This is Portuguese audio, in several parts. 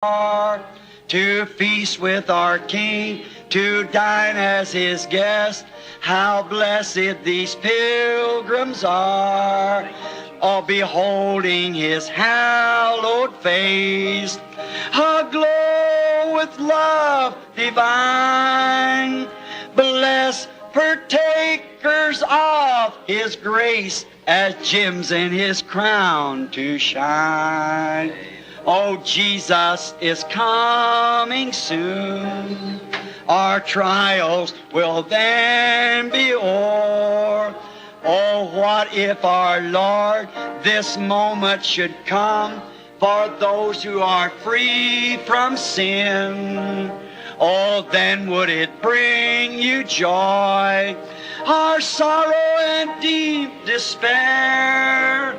To feast with our King, to dine as His guest. How blessed these pilgrims are, all beholding His hallowed face, aglow with love divine. Blessed partakers of His grace, as gems in His crown to shine. Oh, Jesus is coming soon. Our trials will then be o'er. Oh, what if our Lord this moment should come for those who are free from sin? Oh, then would it bring you joy, our sorrow and deep despair,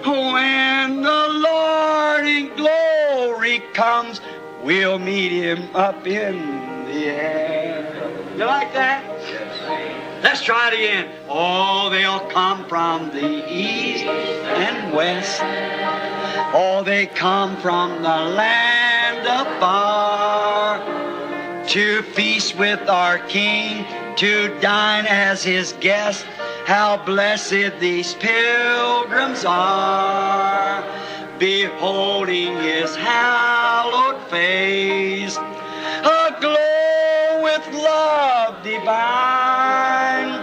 when the Lord in glory comes, we'll meet Him up in the air. You like that? Let's try it again. Oh, they'll come from the east and west. Oh, they come from the land afar, to feast with our King, to dine as His guest. How blessed these pilgrims are, beholding His hallowed face, aglow with love divine.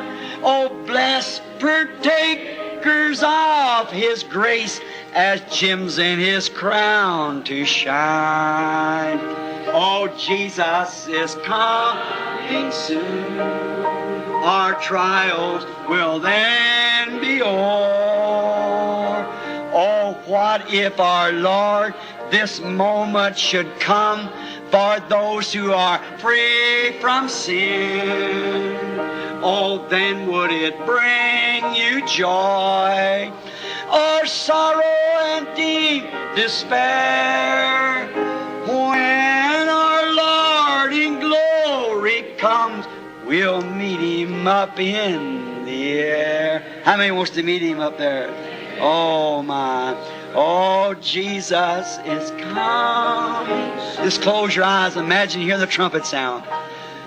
Oh, blessed partakers of His grace, as gems in His crown to shine. Oh, Jesus is coming soon. Our trials will then be o'er. Oh, what if our Lord this moment should come for those who are free from sin? Oh, then would it bring you joy, or sorrow and deep despair, when our Lord in glory comes, we'll meet Him up in the air. How many wants to meet Him up there? Oh, my. Oh, Jesus is coming. Just close your eyes. Imagine you hear the trumpet sound.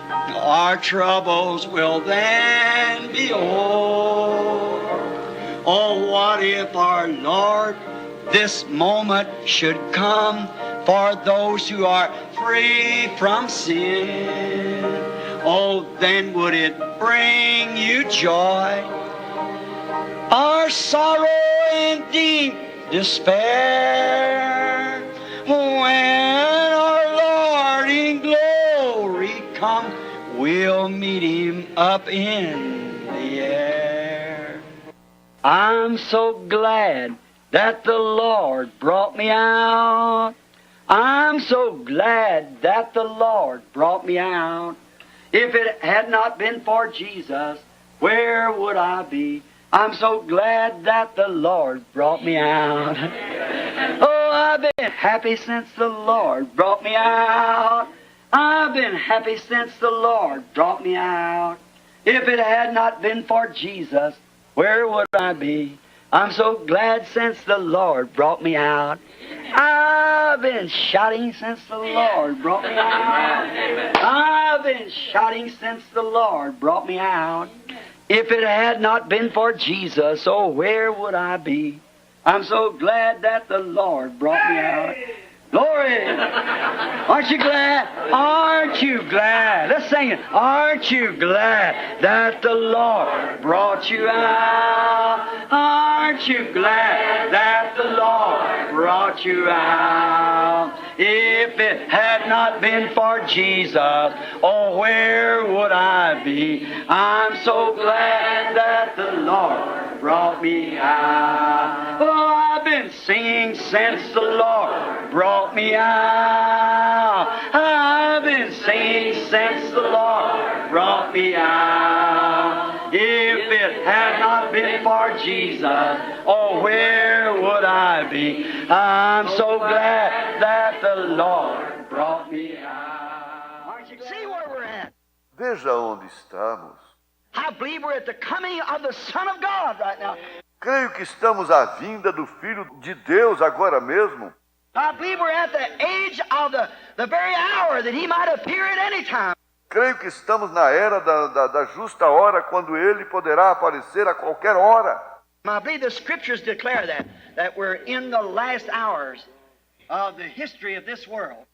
Our troubles will then be o'er. Oh, what if our Lord this moment should come for those who are free from sin? Oh, then would it bring you joy, our sorrow and deep despair, when our Lord in glory comes, we'll meet Him up in the air. I'm so glad that the Lord brought me out. I'm so glad that the Lord brought me out. If it had not been for Jesus, where would I be? I'm so glad that the Lord brought me out. Oh, I've been happy since the Lord brought me out. I've been happy since the Lord brought me out. If it had not been for Jesus, where would I be? I'm so glad since the Lord brought me out. I've been shouting since the Lord brought me out. I've been shouting since the Lord brought me out. If it had not been for Jesus, oh, where would I be? I'm so glad that the Lord brought me out. Glory! Aren't you glad? Aren't you glad? Let's sing it. Aren't you glad that the Lord brought you out? Aren't you glad that the Lord brought you out? If it had not been for Jesus, oh, where would I be? I'm so glad that the Lord brought me out. Oh, I've been singing since the Lord brought me out. I've been singing since the Lord brought me out. If it had not been for Jesus, oh, where would I be? I'm so glad that the Lord brought me out. Aren't you glad? See where we're at. Veja onde estamos. I believe we're at the coming of the Son of God right now. Creio que estamos à vinda do Filho de Deus agora mesmo. I believe we're at the age of the very hour that he might appear at any time. Creio que estamos na era da justa hora, quando ele poderá aparecer a qualquer hora. I believe the scriptures declare that we're in the last hours of the history of this world.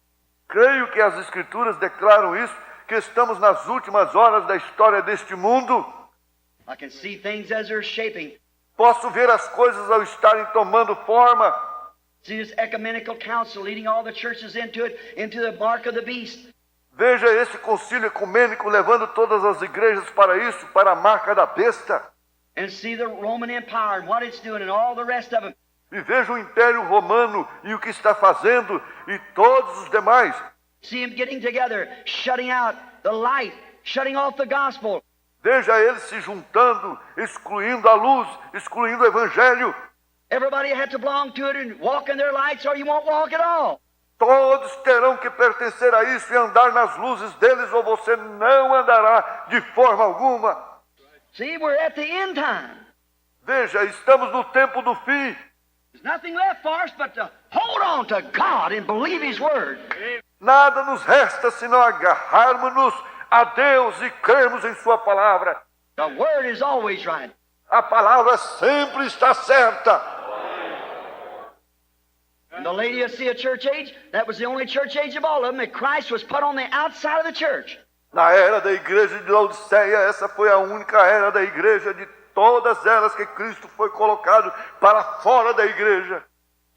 Creio que as escrituras declaram isso, que estamos nas últimas horas da história deste mundo. I can see things as they're shaping. Posso ver as coisas ao estarem tomando forma. See this ecumenical council leading all the churches into the mark of the beast. Veja esse concílio ecumênico levando todas as igrejas para isso, para a marca da besta. And see the Roman Empire and what it's doing and all the rest of them. E veja o Império Romano e o que está fazendo e todos os demais. See him getting together, shutting out the light, shutting off the gospel. Veja eles se juntando, excluindo a luz, excluindo o evangelho. Everybody had to belong to it and walk in their lights or you won't walk at all. Todos terão que pertencer a isso e andar nas luzes deles, ou você não andará de forma alguma. See, we're at the end time. Veja, estamos no tempo do fim. There's nothing left for us but to hold on to God and believe His Word. Nada nos resta senão agarrarmos-nos a Deus e crermos em Sua palavra. The Word is always right. A palavra sempre está certa. The Laodicea church age, that was the only church age of all of them, that Christ was put on the outside of the church. Na era da igreja de Laodiceia, essa foi a única era da igreja de todas elas que Cristo foi colocado para fora da igreja.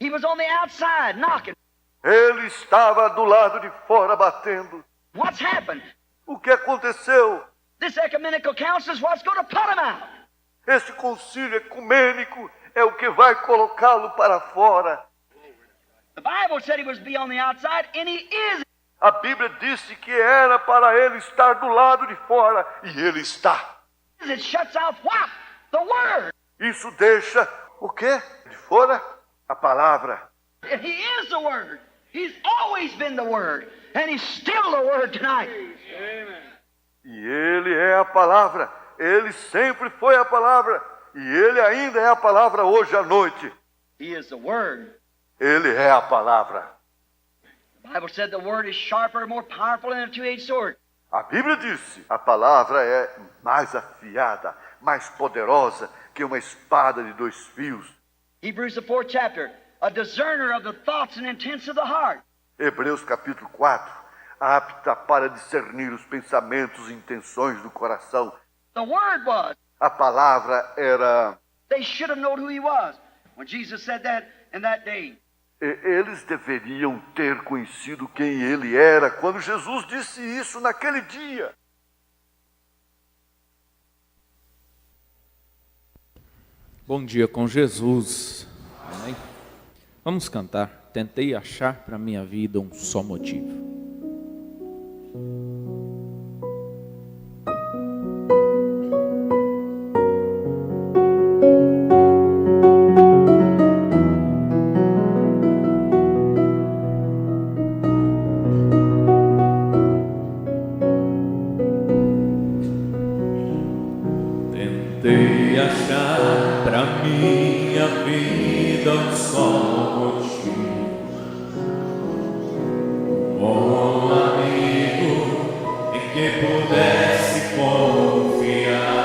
He was on the outside knocking. Ele estava do lado de fora batendo. What's happened? O que aconteceu? This ecumenical council is what's going to put him out. Este concílio ecumênico é o que vai colocá-lo para fora. The Bible said he was to be on the outside, and he is. A Bíblia disse que era para ele estar do lado de fora, e ele está. It shuts out what? The Word. Isso deixa o quê? De fora? A palavra. And he is the Word. He's always been the Word, and he's still the Word tonight. Amen. E ele é a palavra. Ele sempre foi a palavra, e ele ainda é a palavra hoje à noite. He is the Word. Ele é a palavra. The Bible said the Word is sharper, more powerful than a two-edged sword. A Bíblia disse, a palavra é mais afiada, mais poderosa que uma espada de dois fios. Hebrews the 4th chapter, a discerner of the thoughts and intents of the heart. Hebreus capítulo 4, apta para discernir os pensamentos e intenções do coração. The Word was. A palavra era. They should have known who He was when Jesus said that in that day. Eles deveriam ter conhecido quem ele era quando Jesus disse isso naquele dia. Bom dia com Jesus. Amém? Vamos cantar. Tentei achar para minha vida um só motivo. Tentei achar pra minha vida um só motivo, um amigo em que pudesse confiar,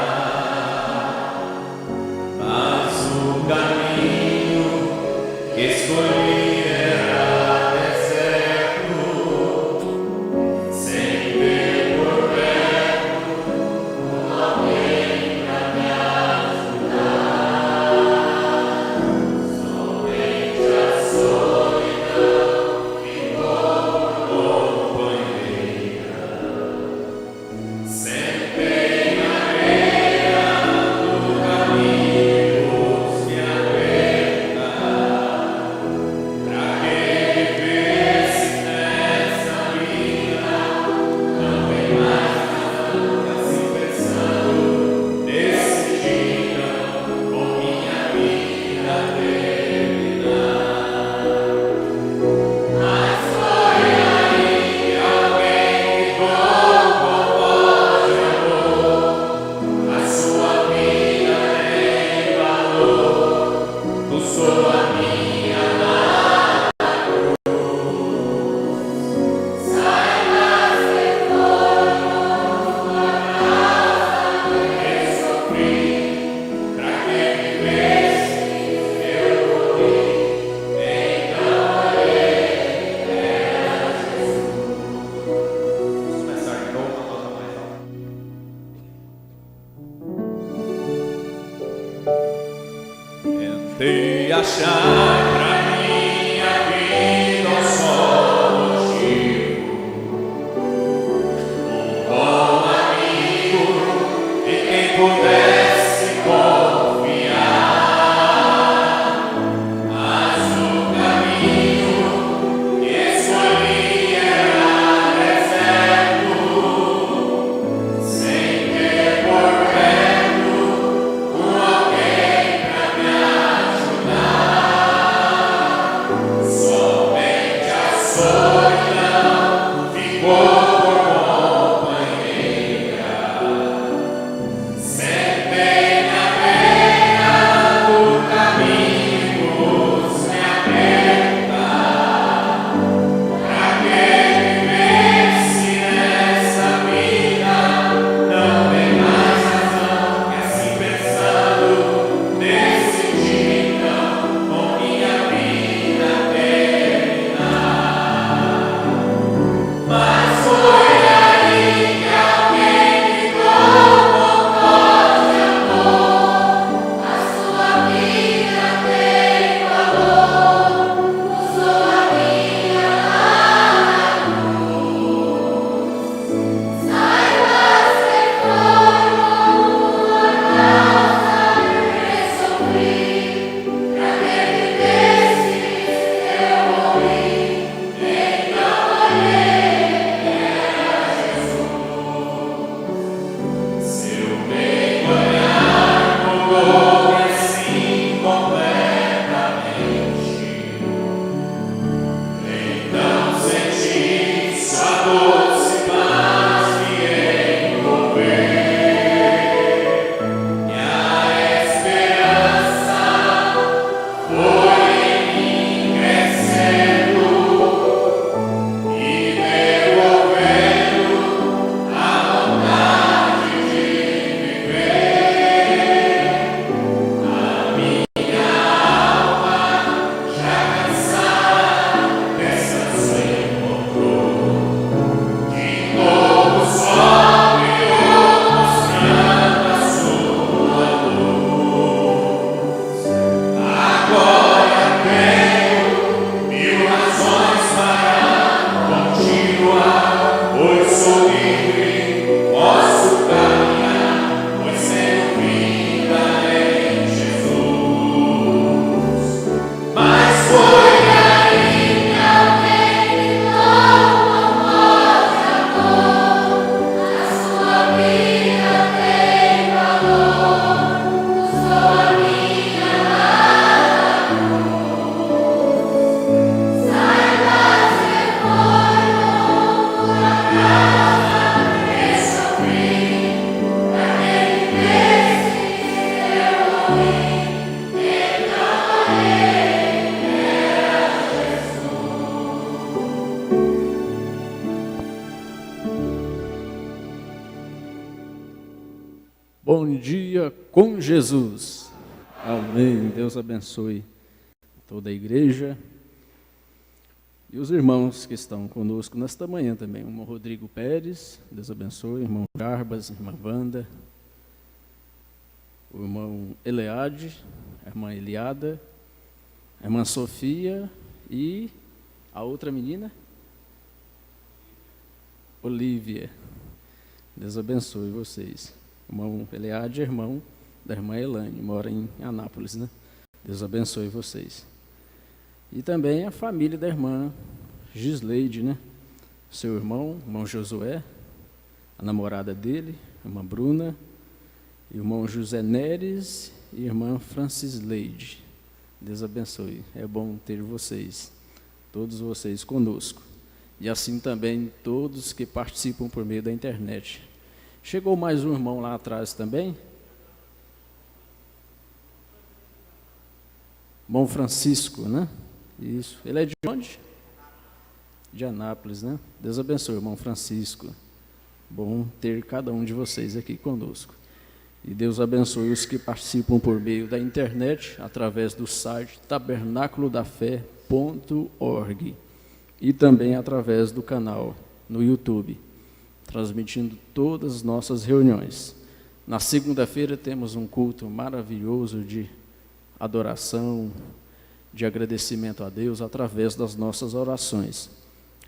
mas o caminho que escolhi era deserto, sem ver por perto alguém pra me ajudar. Somente a solidão ficou companheira. Bom dia com Jesus. Amém. Deus abençoe toda a igreja e os irmãos que estão conosco nesta manhã também. O irmão Rodrigo Pérez, Deus abençoe. Irmão Jarbas, irmã Wanda, o irmão Eleade, a irmã Eliada, a irmã Sofia e a outra menina, Olívia. Deus abençoe vocês. O irmão Eleade é irmão da irmã Elane, mora em Anápolis, né? Deus abençoe vocês. E também a família da irmã Gisleide, né? Seu irmão Josué, a namorada dele, a irmã Bruna, irmão José Neres e irmã Francisleide. Deus abençoe. É bom ter vocês, todos vocês conosco. E assim também todos que participam por meio da internet. Chegou mais um irmão lá atrás também. Irmão Francisco, né? Isso. Ele é de onde? De Anápolis, né? Deus abençoe, irmão Francisco. Bom ter cada um de vocês aqui conosco. E Deus abençoe os que participam por meio da internet, através do site tabernaculodafé.org e também através do canal no YouTube, transmitindo todas as nossas reuniões. Na segunda-feira temos um culto maravilhoso de adoração, de agradecimento a Deus através das nossas orações,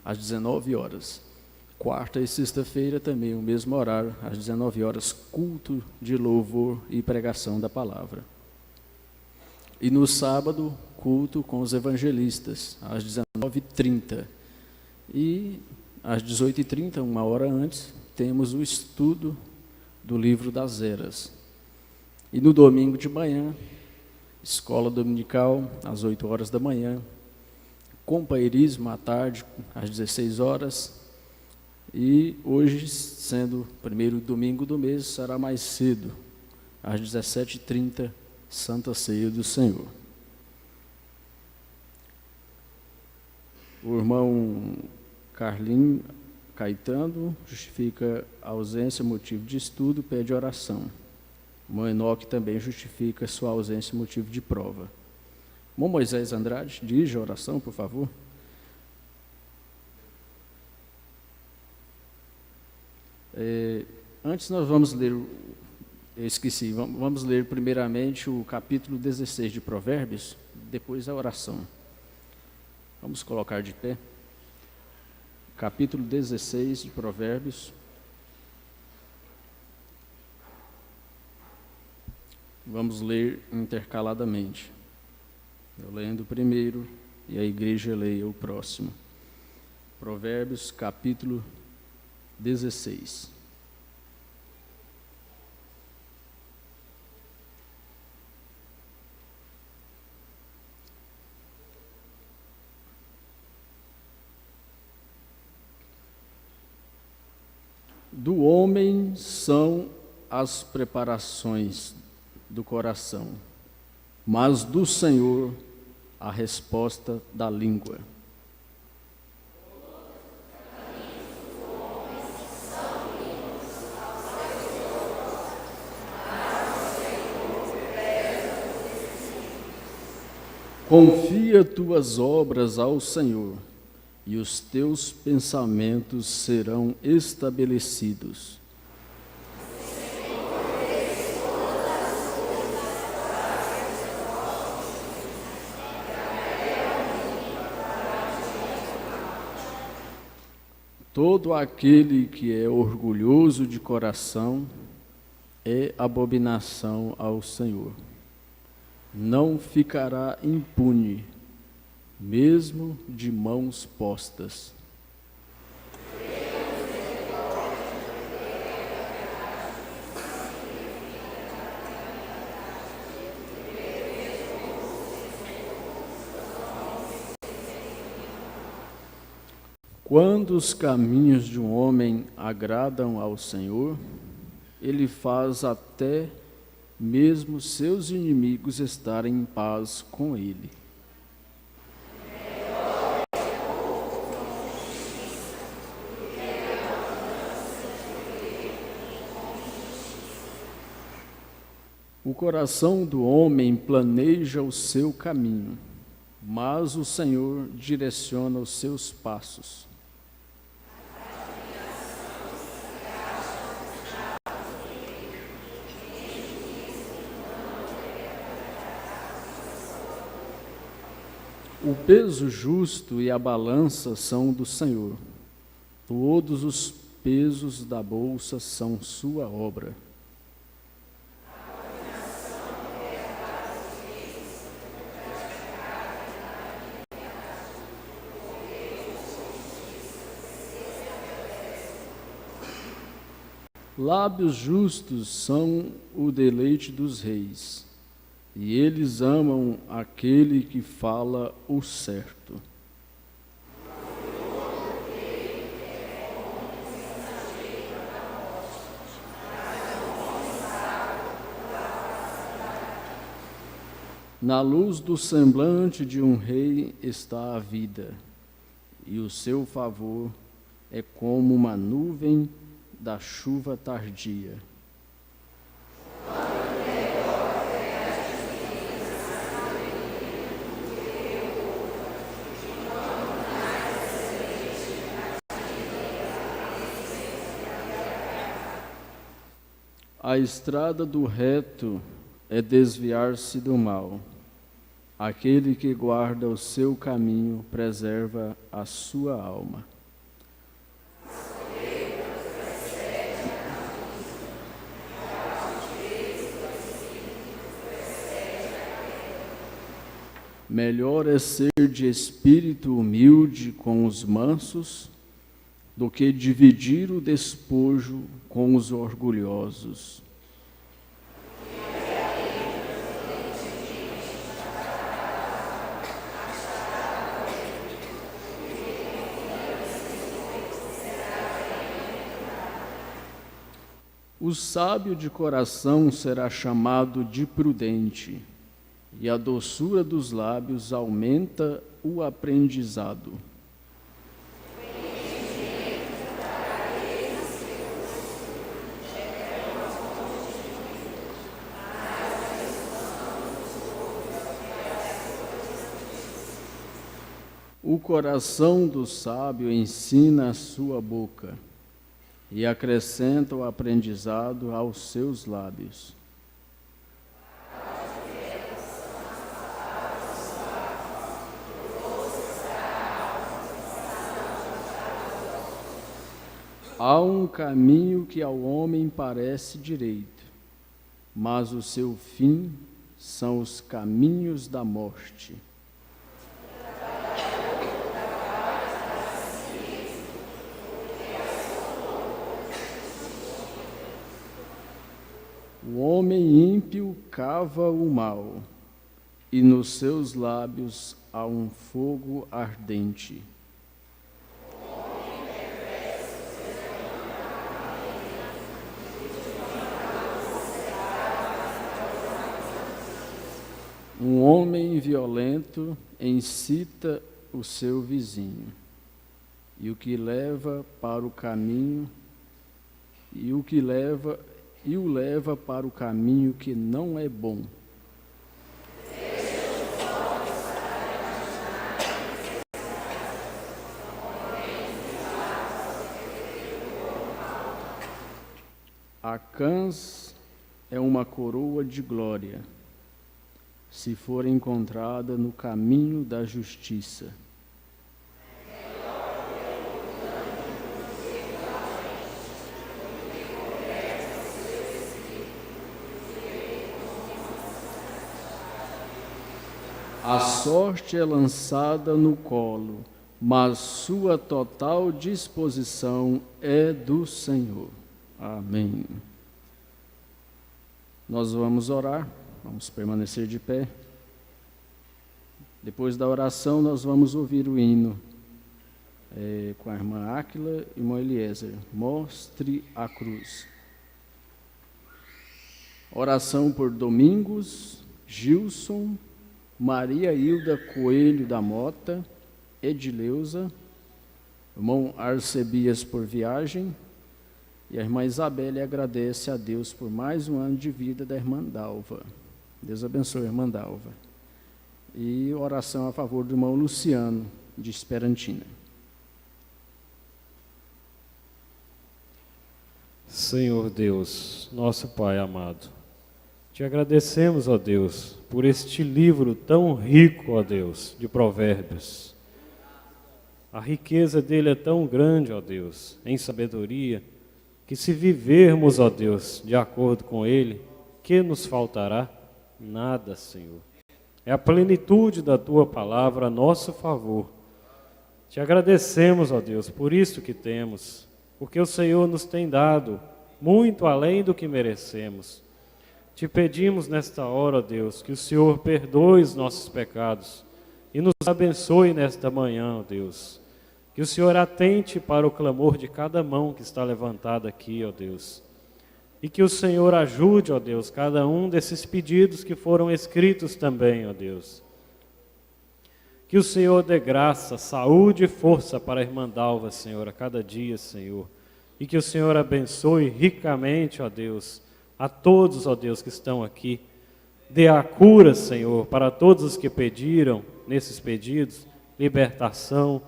às 19 horas. Quarta e sexta-feira também o mesmo horário, às 19 horas, culto de louvor e pregação da palavra. E no sábado, culto com os evangelistas, às 19h30. E às 18h30, uma hora antes, temos o estudo do livro das Eras. E no domingo de manhã, escola dominical, às 8 horas da manhã, companheirismo à tarde, às 16 horas, e hoje, sendo o primeiro domingo do mês, será mais cedo, às 17h30, Santa Ceia do Senhor. O irmão Carlinho Caetano justifica a ausência, motivo de estudo, pede oração. O irmão Enoque também justifica sua ausência, motivo de prova. O irmão Moisés Andrade, dirige a oração, por favor. Antes nós vamos ler, vamos ler primeiramente o capítulo 16 de Provérbios, depois a oração. Vamos colocar de pé. Capítulo 16 de Provérbios. Vamos ler intercaladamente. Eu lendo o primeiro e a igreja leia o próximo. Provérbios, capítulo 16. Do homem são as preparações do coração, mas do Senhor a resposta da língua. Confia tuas obras ao Senhor, e os teus pensamentos serão estabelecidos. Todo aquele que é orgulhoso de coração é abominação ao Senhor. Não ficará impune, mesmo de mãos postas. Quando os caminhos de um homem agradam ao Senhor, ele faz até mesmo seus inimigos estarem em paz com ele. O coração do homem planeja o seu caminho, mas o Senhor direciona os seus passos. O peso justo e a balança são do Senhor. Todos os pesos da bolsa são sua obra. Lábios justos são o deleite dos reis, e eles amam aquele que fala o certo. Na luz do semblante de um rei está a vida, e o seu favor é como uma nuvem da chuva tardia. A estrada do reto é desviar-se do mal. Aquele que guarda o seu caminho preserva a sua alma. Melhor é ser de espírito humilde com os mansos do que dividir o despojo com os orgulhosos. O sábio de coração será chamado de prudente, e a doçura dos lábios aumenta o aprendizado. O coração do sábio ensina a sua boca, e acrescenta o aprendizado aos seus lábios. Há um caminho que ao homem parece direito, mas o seu fim são os caminhos da morte. O homem ímpio cava o mal, e nos seus lábios há um fogo ardente. Um homem violento incita o seu vizinho, e o que leva para o caminho, e o leva para o caminho que não é bom. A cãs é uma coroa de glória, se for encontrada no caminho da justiça. A sorte é lançada no colo, mas sua total disposição é do Senhor. Amém. Nós vamos orar, vamos permanecer de pé. Depois da oração, nós vamos ouvir o hino com a irmã Áquila e o irmão Eliezer. Mostre a cruz. Oração por Domingos, Gilson, Maria Hilda Coelho da Mota, Edileuza, irmão Arcebias por viagem, E a irmã Isabelle agradece a Deus por mais um ano de vida da irmã Dalva. Deus abençoe a irmã Dalva. E oração a favor do irmão Luciano, de Esperantina. Senhor Deus, nosso Pai amado, te agradecemos, ó Deus, por este livro tão rico, ó Deus, de Provérbios. A riqueza dele é tão grande, ó Deus, em sabedoria, que se vivermos, ó Deus, de acordo com ele, que nos faltará? Nada, Senhor. É a plenitude da tua palavra a nosso favor. Te agradecemos, ó Deus, por isso que temos, porque o Senhor nos tem dado muito além do que merecemos. Te pedimos nesta hora, ó Deus, que o Senhor perdoe os nossos pecados e nos abençoe nesta manhã, ó Deus. Que o Senhor atente para o clamor de cada mão que está levantada aqui, ó Deus. E que o Senhor ajude, ó Deus, cada um desses pedidos que foram escritos também, ó Deus. Que o Senhor dê graça, saúde e força para a irmã Dalva, Senhor, a cada dia, Senhor. E que o Senhor abençoe ricamente, ó Deus, a todos, ó Deus, que estão aqui. Dê a cura, Senhor, para todos os que pediram nesses pedidos, libertação,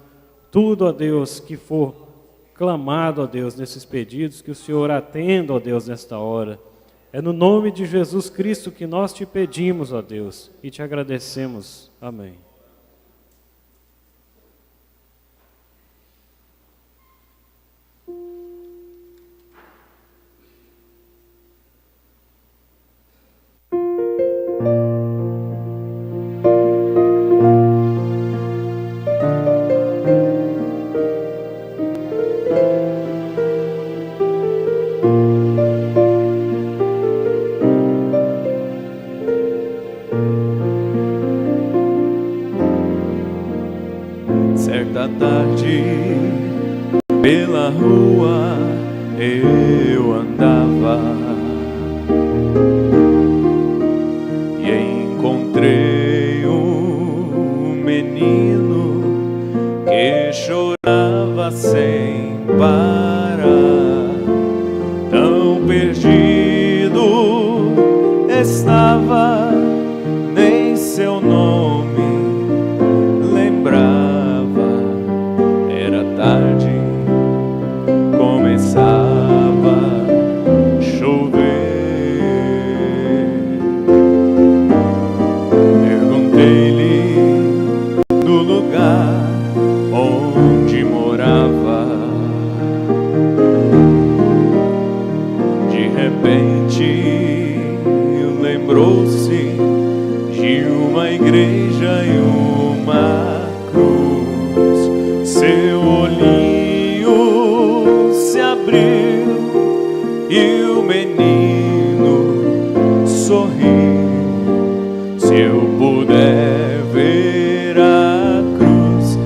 tudo, ó Deus, que for clamado, ó Deus, nesses pedidos, que o Senhor atenda, ó Deus, nesta hora. É no nome de Jesus Cristo que nós te pedimos, ó Deus, e te agradecemos. Amém. Certa tarde, pela rua eu andava e encontrei um menino que chorava sem parar, tão perdido estava, nem seu nome lembrava. Tarde começava a chover. Perguntei-lhe do lugar onde morava. De repente lembrou-se de uma igreja e uma cruz. Seu olhinho se abriu e o menino sorriu. Se eu puder ver a cruz,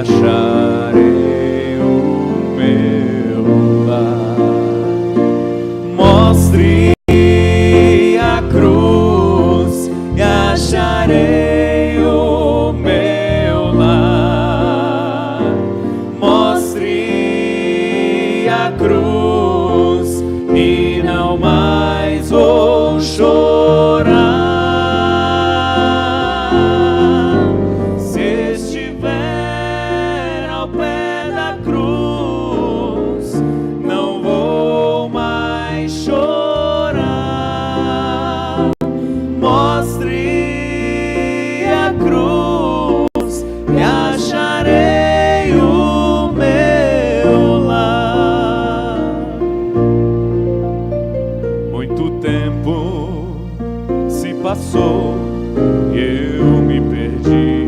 acharei o meu lar. Mostre a cruz e acharei o meu lar. Mostre a cruz e não mais vou chorar. Se estiver ao pé da cruz, não vou mais chorar. Mostre a cruz e acharei o meu lar. Muito tempo se passou e eu me perdi.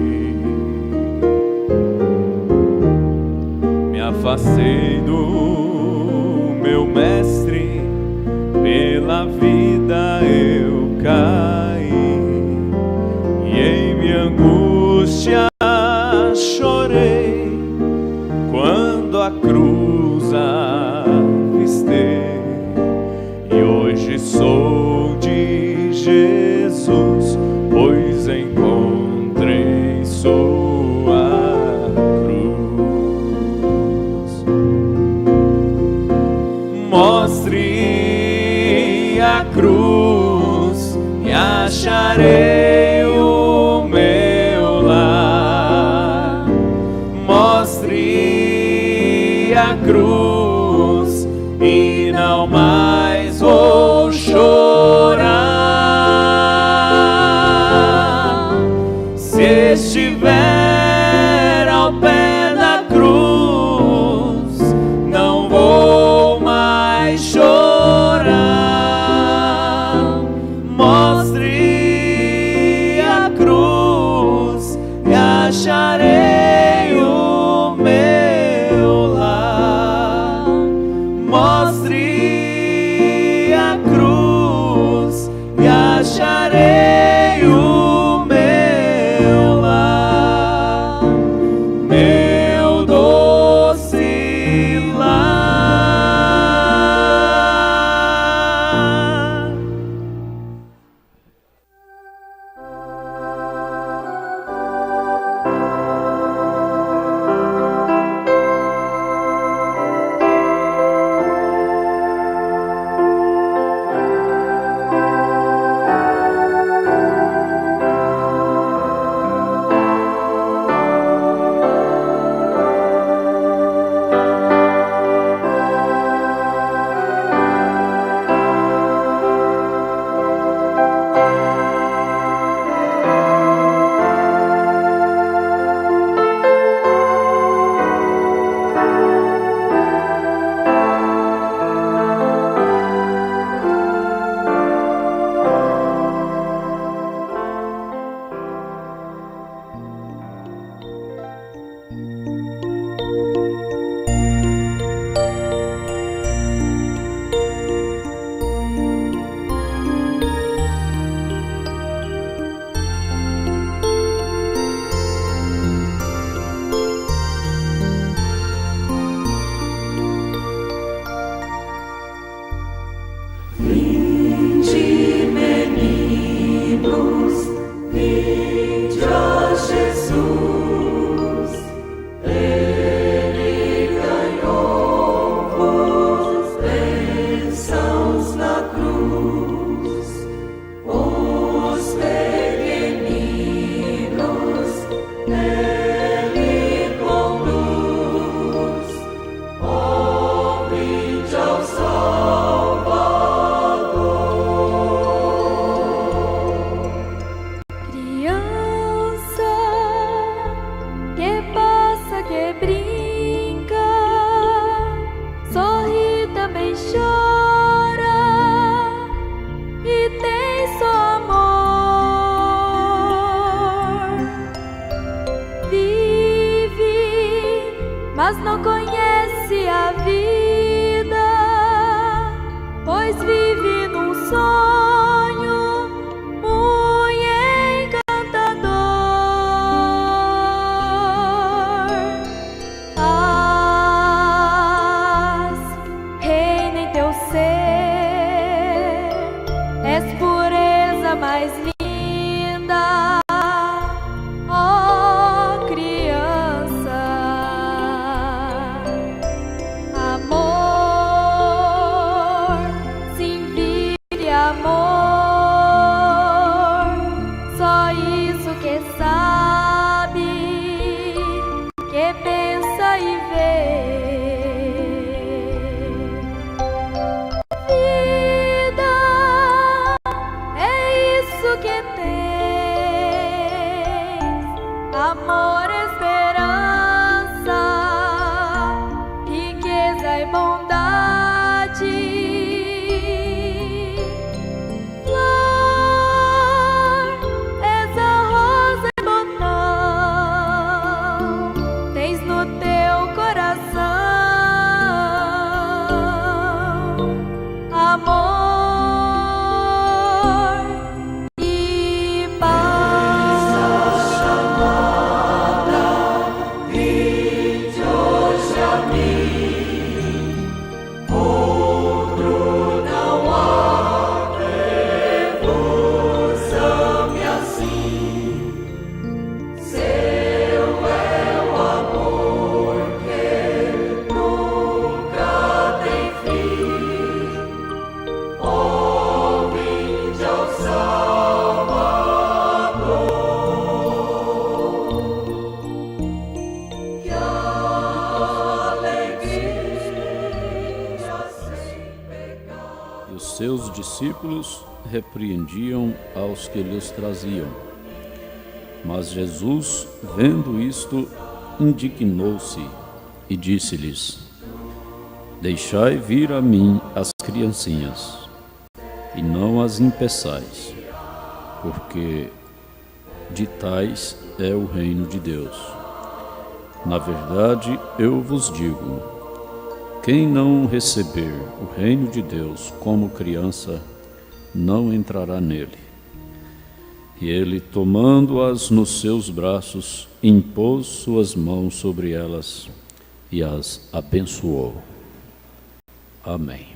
Me afastei do meu mestre, pela vida eu caí e em minha angústia chorei quando a cruz avistei. E hoje sou de Jesus, pois encontrei sua cruz. Mostre a cruz e acharei o meu lar. Mostre a cruz e não mais vou chorar. Se estiver ao pé da cruz, não vou mais chorar. Mostre a cruz e acharei o meu lar. Mostre a cruz e acharei o meu lar, meu doce lar. Mas não conhece a vida, pois vive num sonho muito encantador. Paz reina em teu ser, és pureza mais linda, ó criança. Amor, sim, vive amor, só isso que sabe, que pensa e vê. Vida é isso que tens, amor, esperança, riqueza e bondade. Flor, és a rosa e botão, tens no teu coração amor e paz. os seus discípulos repreendiam aos que lhes traziam. Mas Jesus, vendo isto, indignou-se e disse-lhes: Deixai vir a mim as criancinhas, e não as impeçais, porque de tais é o reino de Deus. Na verdade, eu vos digo, quem não receber o reino de Deus como criança, não entrará nele. E ele, tomando-as nos seus braços, impôs suas mãos sobre elas e as abençoou. Amém.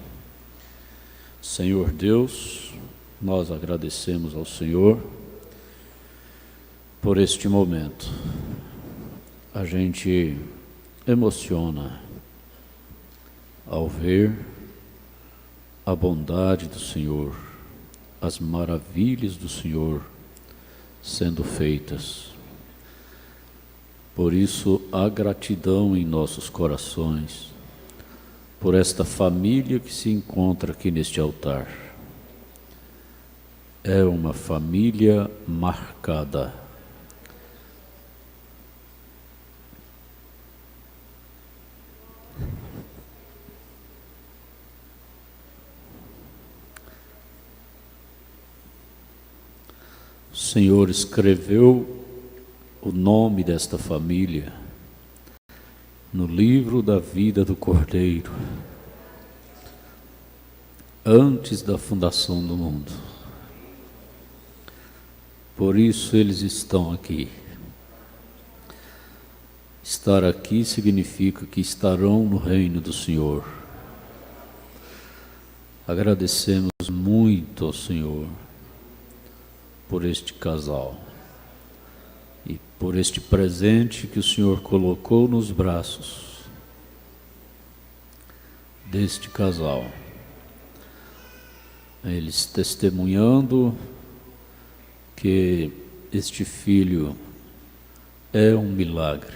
Senhor Deus, nós agradecemos ao Senhor por este momento. A gente emociona ao ver a bondade do Senhor, as maravilhas do Senhor sendo feitas. Por isso, há gratidão em nossos corações por esta família que se encontra aqui neste altar. É uma família marcada. O Senhor escreveu o nome desta família no livro da vida do Cordeiro, antes da fundação do mundo. Por isso eles estão aqui. Estar aqui significa que estarão no reino do Senhor. Agradecemos muito ao Senhor por este casal e por este presente que o Senhor colocou nos braços deste casal. Eles testemunhando que este filho é um milagre.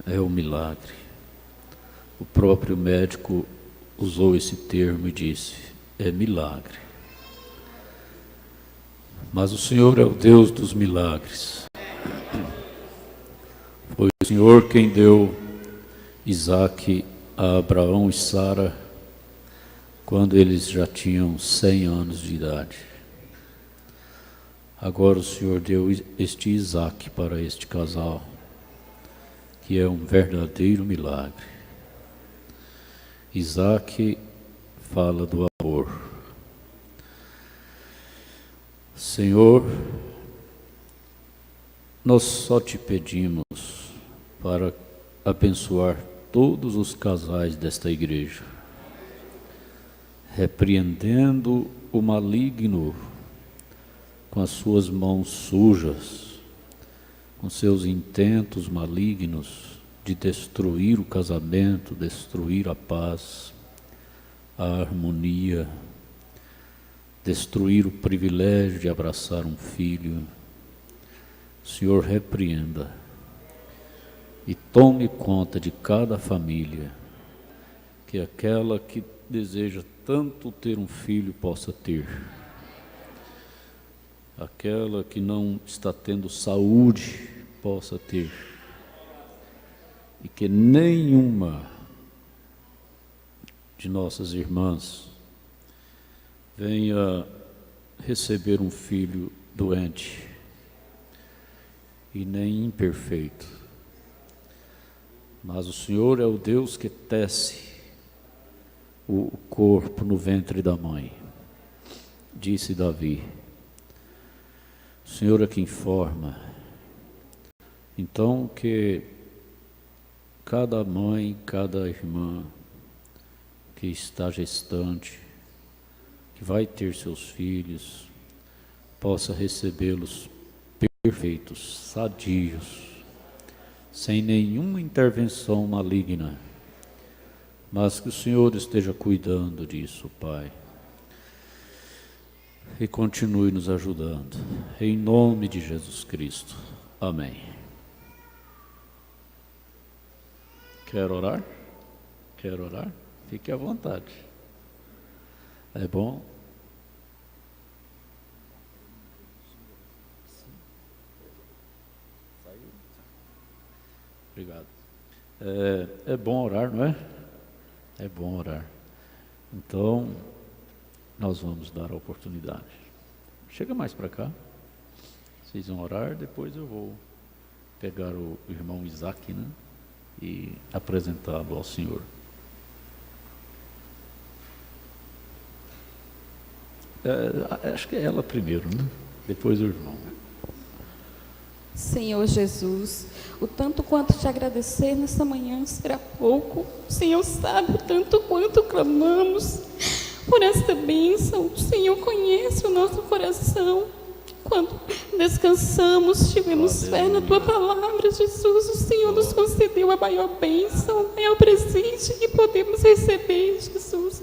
É um milagre. O próprio médico usou esse termo e disse: é milagre. Mas o Senhor é o Deus dos milagres. Foi o Senhor quem deu Isaque a Abraão e Sara quando eles já tinham 100 anos de idade. Agora o Senhor deu este Isaque para este casal, que é um verdadeiro milagre. Isaque fala do amor. Senhor, nós só te pedimos para abençoar todos os casais desta igreja, repreendendo o maligno com as suas mãos sujas, com seus intentos malignos de destruir o casamento, destruir a paz, a harmonia, destruir o privilégio de abraçar um filho. Senhor, repreenda e tome conta de cada família, que aquela que deseja tanto ter um filho possa ter, aquela que não está tendo saúde possa ter, e que nenhuma de nossas irmãs venha receber um filho doente e nem imperfeito. Mas o Senhor é o Deus que tece o corpo no ventre da mãe. Disse Davi: o Senhor é quem forma. Então que cada mãe, cada irmã que está gestante, que vai ter seus filhos, possa recebê-los perfeitos, sadios, sem nenhuma intervenção maligna, mas que o Senhor esteja cuidando disso, Pai, e continue nos ajudando, em nome de Jesus Cristo. Amém. Quer orar? Quer orar? Fique à vontade. É bom? Obrigado. É bom orar, não é? É bom orar. Então, nós vamos dar a oportunidade. Chega mais para cá. Vocês vão orar, depois eu vou pegar o irmão Isaac, né? E apresentá-lo ao Senhor. Acho que é ela primeiro, né? Depois o irmão. Senhor Jesus, o tanto quanto te agradecer nesta manhã será pouco. O Senhor sabe o tanto quanto clamamos por esta bênção. O Senhor conhece o nosso coração. Quando descansamos, tivemos fé na Tua palavra, Jesus, o Senhor nos concedeu a maior bênção, é o presente que podemos receber, Jesus.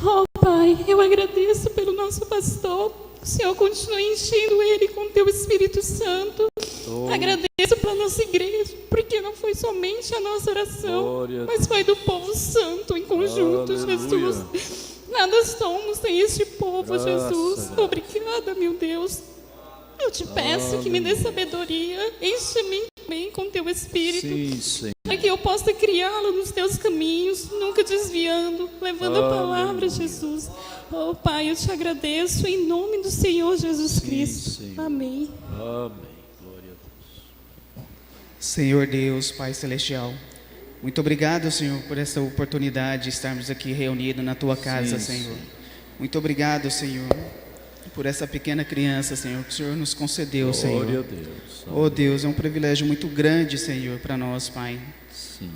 Oh, Pai, eu agradeço pelo nosso pastor. O Senhor continue enchendo ele com Teu Espírito Santo. Agradeço pela nossa igreja, porque não foi somente a nossa oração, mas foi do povo santo em conjunto, Jesus. Nada somos sem este povo, Jesus. Obrigada, meu Deus. Eu te peço que me dê sabedoria, enche-me também com Teu Espírito, para que eu possa criá-lo nos Teus caminhos, nunca desviando, levando a palavra, Jesus. Oh, Pai, eu te agradeço em nome do Senhor Jesus Cristo. Senhor. Amém. Amém. Glória a Deus. Senhor Deus, Pai Celestial, muito obrigado, Senhor, por essa oportunidade de estarmos aqui reunidos na Tua casa, Senhor. Muito obrigado, Senhor, por essa pequena criança, Senhor, que o Senhor nos concedeu, Senhor. Glória a Deus. Oh Deus, é um privilégio muito grande, Senhor, para nós, Pai.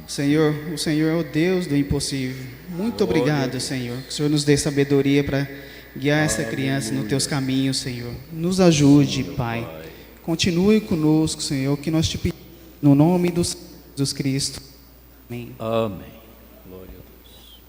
Senhor, o Senhor é o Deus do impossível. Muito obrigado, Senhor, que o Senhor nos dê sabedoria para guiar essa criança nos Teus caminhos, Senhor. Nos ajude, Pai. Continue conosco, Senhor, que nós te pedimos, no nome do Senhor Jesus Cristo. Amém. Amém. Glória a Deus.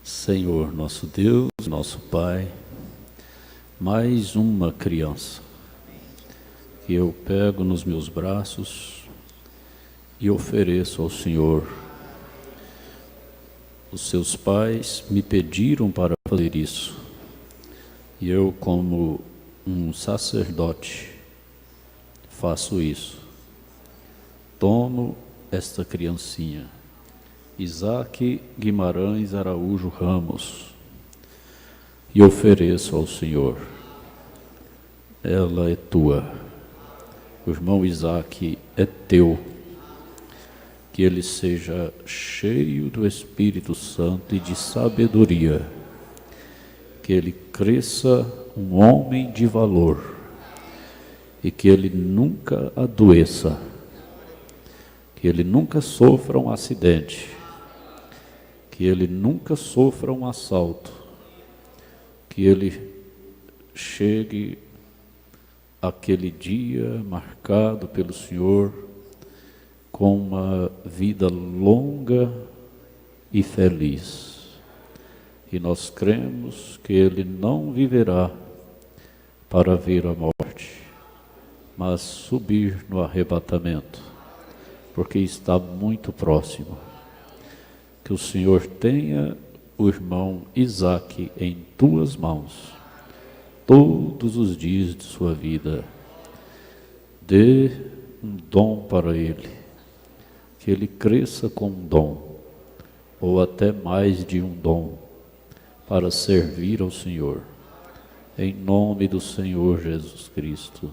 Senhor, nosso Deus, nosso Pai, mais uma criança que eu pego nos meus braços e ofereço ao Senhor. Os seus pais me pediram para fazer isso, e eu, como um sacerdote, faço isso. Tomo esta criancinha, Isaac Guimarães Araújo Ramos, e ofereço ao Senhor. Ela é tua. O irmão Isaac é teu. Que ele seja cheio do Espírito Santo e de sabedoria. Que ele cresça um homem de valor. E que ele nunca adoeça. Que ele nunca sofra um acidente. Que ele nunca sofra um assalto. Que ele chegue aquele dia marcado pelo Senhor com uma vida longa e feliz. E nós cremos que ele não viverá para ver a morte, mas subir no arrebatamento, porque está muito próximo. Que o Senhor tenha o irmão Isaac em tuas mãos, todos os dias de sua vida. Dê um dom para ele, que ele cresça com um dom, ou até mais de um dom, para servir ao Senhor. Em nome do Senhor Jesus Cristo.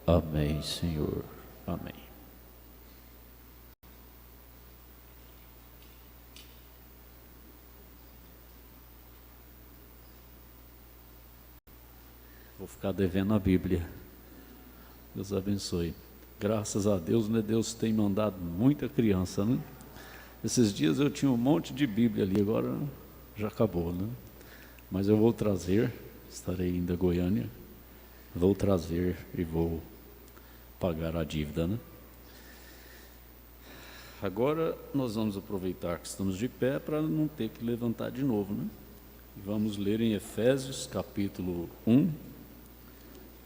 Amém, Senhor. Amém. Vou ficar devendo a Bíblia. Deus abençoe. Graças a Deus, né? Deus tem mandado muita criança, né? Esses dias eu tinha um monte de Bíblia ali, agora já acabou, né? Mas eu vou trazer, estarei indo a Goiânia, vou trazer e vou pagar a dívida, né? Agora nós vamos aproveitar que estamos de pé para não ter que levantar de novo, né? E vamos ler em Efésios capítulo 1,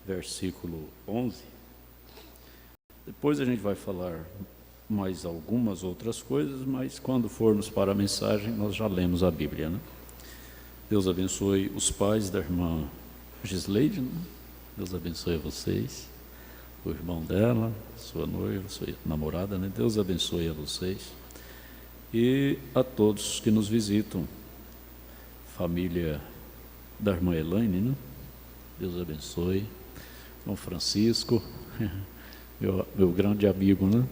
versículo 11. Depois a gente vai falar mais algumas outras coisas, mas quando formos para a mensagem, nós já lemos a Bíblia, né? Deus abençoe os pais da irmã Gisleide, né? Deus abençoe a vocês, o irmão dela, sua noiva, sua namorada, né? Deus abençoe a vocês e a todos que nos visitam, família da irmã Elaine, né? Deus abençoe, irmão Francisco, meu grande amigo, né?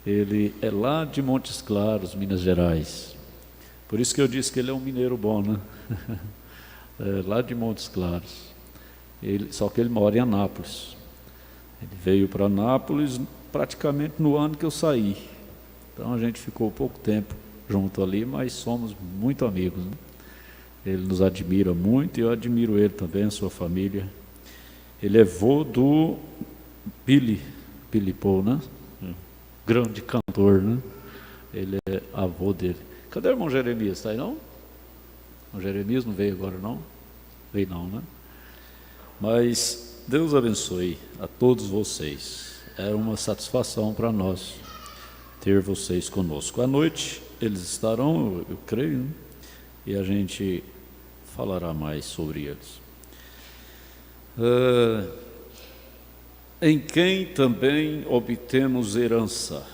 Ele é lá de Montes Claros, Minas Gerais. Por isso que eu disse que ele é um mineiro bom, né? É, lá de Montes Claros. Só que ele mora em Anápolis. Ele veio para Anápolis praticamente no ano que eu saí. Então a gente ficou pouco tempo junto ali, mas somos muito amigos, né? Ele nos admira muito e eu admiro ele também, a sua família. Ele é vô do Billy Paul, né? Grande cantor, né? Ele é avô dele. Cadê o irmão Jeremias? Está aí não? O Jeremias não veio agora não? Veio não, né? Mas Deus abençoe a todos vocês. É uma satisfação para nós ter vocês conosco. À noite eles estarão, eu creio, né? E a gente falará mais sobre eles. Em quem também obtemos herança,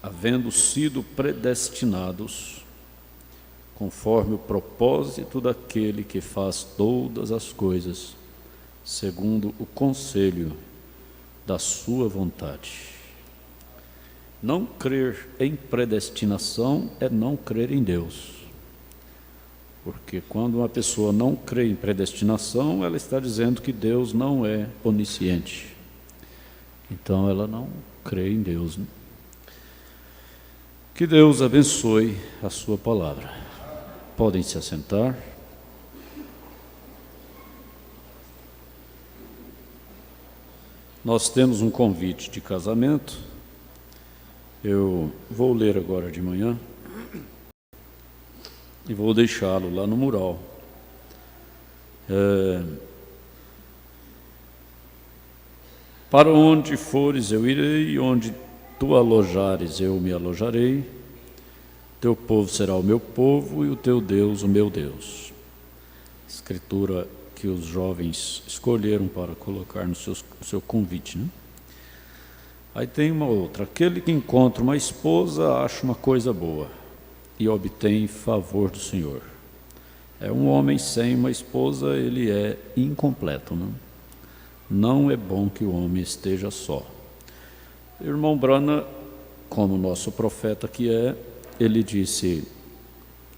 havendo sido predestinados, conforme o propósito daquele que faz todas as coisas, segundo o conselho da sua vontade. Não crer em predestinação é não crer em Deus. Porque quando uma pessoa não crê em predestinação, ela está dizendo que Deus não é onisciente. Então ela não crê em Deus, né? Que Deus abençoe a sua palavra. Podem se assentar. Nós temos um convite de casamento. Eu vou ler agora de manhã e vou deixá-lo lá no mural. Para onde fores eu irei, e onde tu alojares eu me alojarei. Teu povo será o meu povo e o teu Deus o meu Deus. Escritura que os jovens escolheram para colocar no seu convite, né? Aí tem uma outra. Aquele que encontra uma esposa acha uma coisa boa e obtém favor do Senhor. É um homem sem uma esposa, ele é incompleto, né? Não é bom que o homem esteja só. Irmão Brana, como nosso profeta que é, ele disse: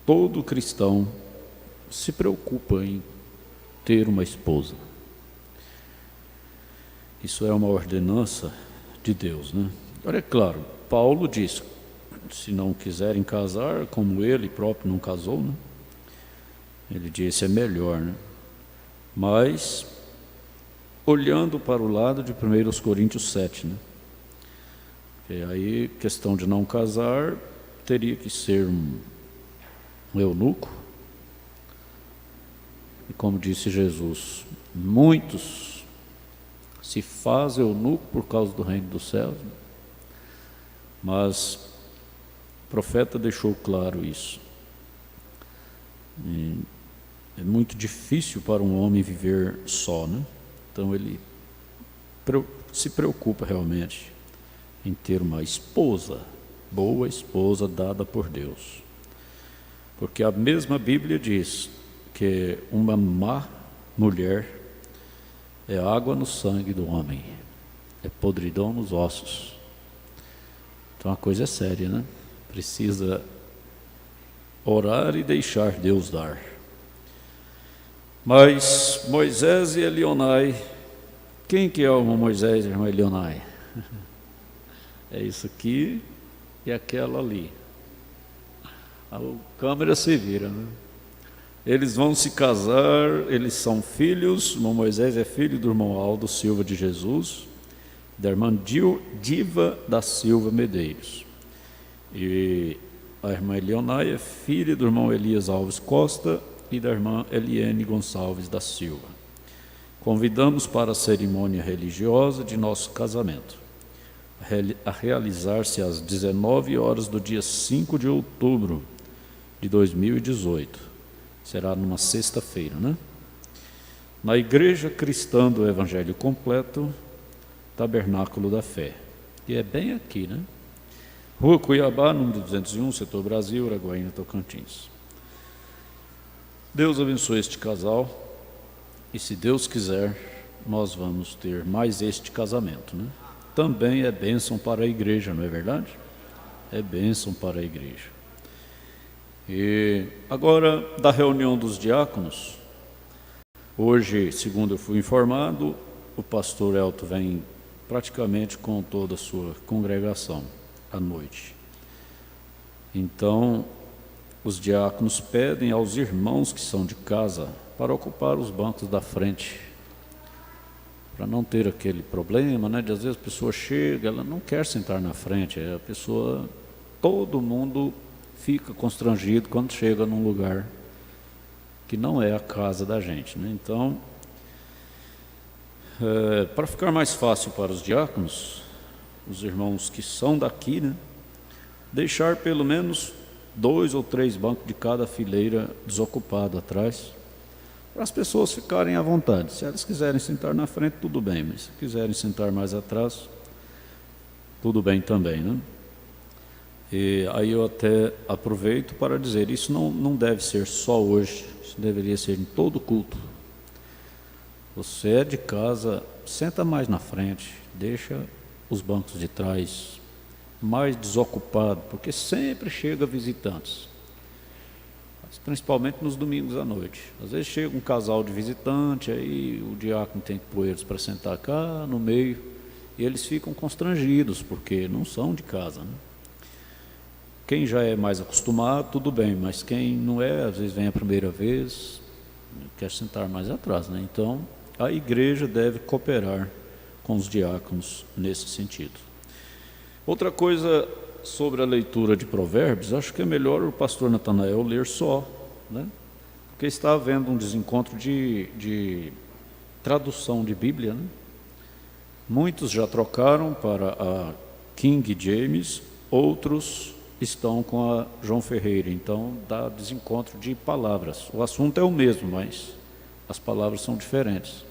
todo cristão se preocupa em ter uma esposa. Isso é uma ordenança de Deus, né? Agora é claro, Paulo diz: se não quiserem casar, como ele próprio não casou, né? Ele disse: é melhor, né? Mas olhando para o lado de 1 Coríntios 7, né? E aí, questão de não casar, teria que ser um eunuco. E como disse Jesus, muitos se fazem eunuco por causa do reino dos céus, né? Mas o profeta deixou claro isso. E é muito difícil para um homem viver só, né? Então ele se preocupa realmente em ter uma esposa, boa esposa dada por Deus. Porque a mesma Bíblia diz que uma má mulher é água no sangue do homem, é podridão nos ossos. Então a coisa é séria, né? Precisa orar e deixar Deus dar. Mas Moisés e Elionai, quem que é o Moisés e a irmã Elionai? É isso aqui e aquela ali. A câmera se vira, né? Eles vão se casar, eles são filhos. O irmão Moisés é filho do irmão Aldo Silva de Jesus, da irmã Diva da Silva Medeiros. E a irmã Elionai é filha do irmão Elias Alves Costa e da irmã Eliene Gonçalves da Silva. Convidamos para a cerimônia religiosa de nosso casamento, a realizar-se às 19 horas do dia 5 de outubro de 2018. Será numa sexta-feira, né? Na Igreja Cristã do Evangelho Completo, Tabernáculo da Fé. E é bem aqui, né? Rua Cuiabá, número 201, setor Brasil, Araguaína, Tocantins. Deus abençoe este casal. E se Deus quiser, nós vamos ter mais este casamento, né? Também é bênção para a igreja, não é verdade? É bênção para a igreja. E agora, da reunião dos diáconos, hoje, segundo eu fui informado, o pastor Elton vem praticamente com toda a sua congregação à noite. Então, os diáconos pedem aos irmãos que são de casa para ocupar os bancos da frente, para não ter aquele problema, né, de às vezes a pessoa chega, ela não quer sentar na frente, todo mundo fica constrangido quando chega num lugar que não é a casa da gente, né? Então, para ficar mais fácil para os diáconos, os irmãos que são daqui, né, deixar pelo menos 2 ou 3 bancos de cada fileira desocupado atrás, para as pessoas ficarem à vontade. Se elas quiserem sentar na frente, tudo bem, mas se quiserem sentar mais atrás, tudo bem também, né? E aí eu até aproveito para dizer, isso não deve ser só hoje, isso deveria ser em todo culto. Você é de casa, senta mais na frente, deixa os bancos de trás mais desocupados, porque sempre chega visitantes. Principalmente nos domingos à noite. Às vezes chega um casal de visitante, aí o diácono tem que pôr eles para sentar cá no meio, e eles ficam constrangidos, porque não são de casa, né? Quem já é mais acostumado, tudo bem, mas quem não é, às vezes vem a primeira vez, quer sentar mais atrás, né? Então, a igreja deve cooperar com os diáconos nesse sentido. Outra coisa sobre a leitura de Provérbios, acho que é melhor o pastor Natanael ler só, né? Porque está havendo um desencontro de tradução de Bíblia, né? Muitos já trocaram para a King James, outros estão com a João Ferreira, então dá desencontro de palavras. O assunto é o mesmo, mas as palavras são diferentes.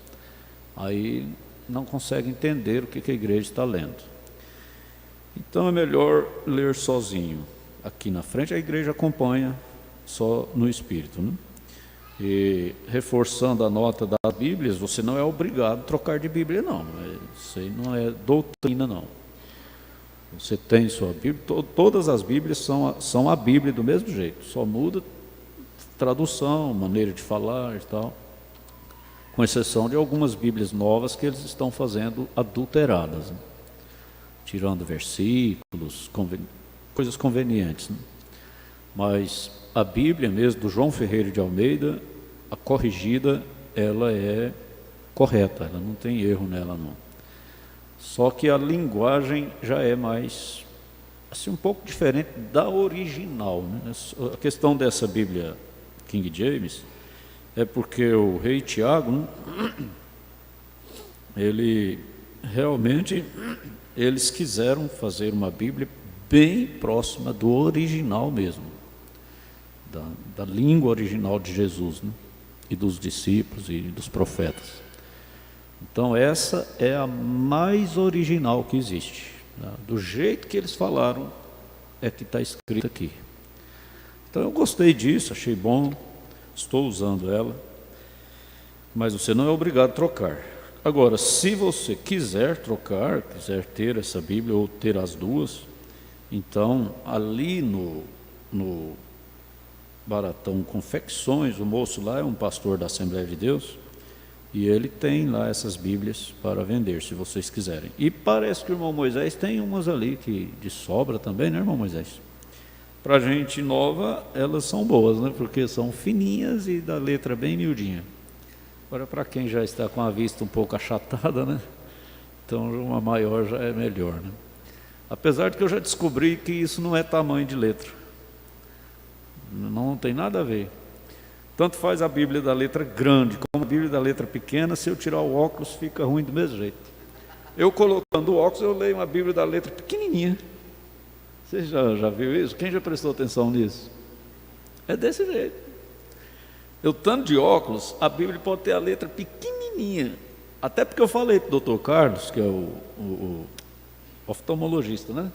Aí não consegue entender o que a igreja está lendo. Então é melhor ler sozinho. Aqui na frente a igreja acompanha só no Espírito, né? E reforçando a nota das Bíblias, você não é obrigado a trocar de Bíblia, não. Isso aí não é doutrina, não. Você tem sua Bíblia, todas as Bíblias são a Bíblia do mesmo jeito, só muda tradução, maneira de falar e tal, com exceção de algumas Bíblias novas que eles estão fazendo adulteradas, né? Tirando versículos, coisas convenientes, né? Mas a Bíblia mesmo, do João Ferreira de Almeida, a corrigida, ela é correta, ela não tem erro nela, não. Só que a linguagem já é mais, assim, um pouco diferente da original, né? A questão dessa Bíblia King James é porque o rei Tiago, né, ele realmente... eles quiseram fazer uma Bíblia bem próxima do original mesmo, da língua original de Jesus, né? E dos discípulos e dos profetas. Então essa é a mais original que existe, né? Do jeito que eles falaram é que está escrito aqui. Então eu gostei disso, achei bom, estou usando ela, mas você não é obrigado a trocar. Agora, se você quiser trocar, quiser ter essa Bíblia ou ter as duas, então ali no Baratão Confecções, o moço lá é um pastor da Assembleia de Deus, e ele tem lá essas Bíblias para vender, se vocês quiserem. E parece que o irmão Moisés tem umas ali que de sobra também, né, irmão Moisés? Para gente nova, elas são boas, né? Porque são fininhas e da letra bem miudinha. Agora, para quem já está com a vista um pouco achatada, né? Então, uma maior já é melhor, né? Apesar de que eu já descobri que isso não é tamanho de letra. Não tem nada a ver. Tanto faz a Bíblia da letra grande como a Bíblia da letra pequena, se eu tirar o óculos fica ruim do mesmo jeito. Eu colocando o óculos, eu leio uma Bíblia da letra pequenininha. Você já viu isso? Quem já prestou atenção nisso? É desse jeito. Eu tanto de óculos, a Bíblia pode ter a letra pequenininha. Até porque eu falei para o Dr. Carlos, que é o oftalmologista, né?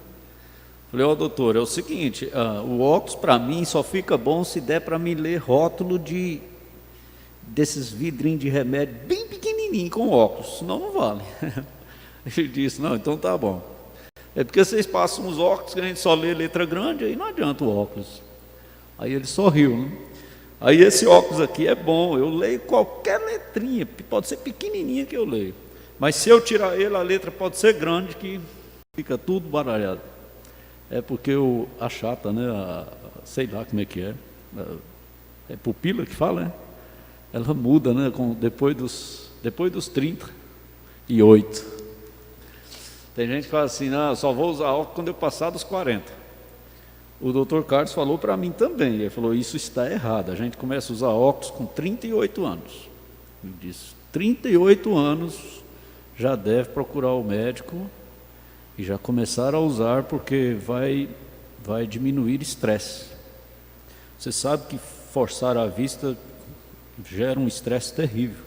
Falei, doutor, é o seguinte, o óculos para mim só fica bom se der para me ler rótulo desses vidrinhos de remédio bem pequenininho com óculos, senão não vale. Ele disse, não, então tá bom. É porque vocês passam uns óculos que a gente só lê letra grande, aí não adianta o óculos. Aí ele sorriu, né? Aí esse óculos aqui é bom, eu leio qualquer letrinha, pode ser pequenininha que eu leio. Mas se eu tirar ele, a letra pode ser grande que fica tudo baralhado. É porque a chata, né, sei lá como é que é pupila que fala, né? Ela muda, né, depois dos 38. Tem gente que fala assim, não, só vou usar óculos quando eu passar dos 40. O Dr. Carlos falou para mim também, ele falou, isso está errado, a gente começa a usar óculos com 38 anos. Ele disse, 38 anos já deve procurar o médico e já começar a usar, porque vai diminuir estresse. Você sabe que forçar a vista gera um estresse terrível.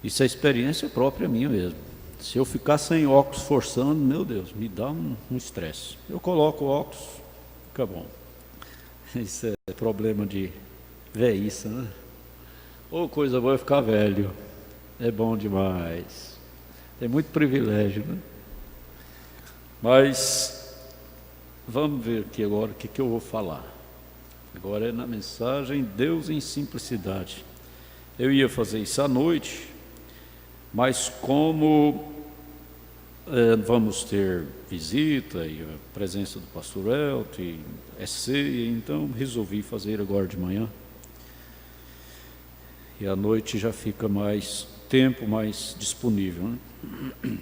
Isso é experiência própria minha mesmo. Se eu ficar sem óculos forçando, meu Deus, me dá um estresse. Eu coloco o óculos, fica bom. Isso é problema de velhice, né? Ou coisa boa é ficar velho. É bom demais. Tem muito privilégio, né? Mas, vamos ver aqui agora o que eu vou falar. Agora é na mensagem Deus em Simplicidade. Eu ia fazer isso à noite, mas como vamos ter visita e a presença do pastor Elton, e é ceia, então resolvi fazer agora de manhã. E à noite já fica mais tempo, mais disponível, né?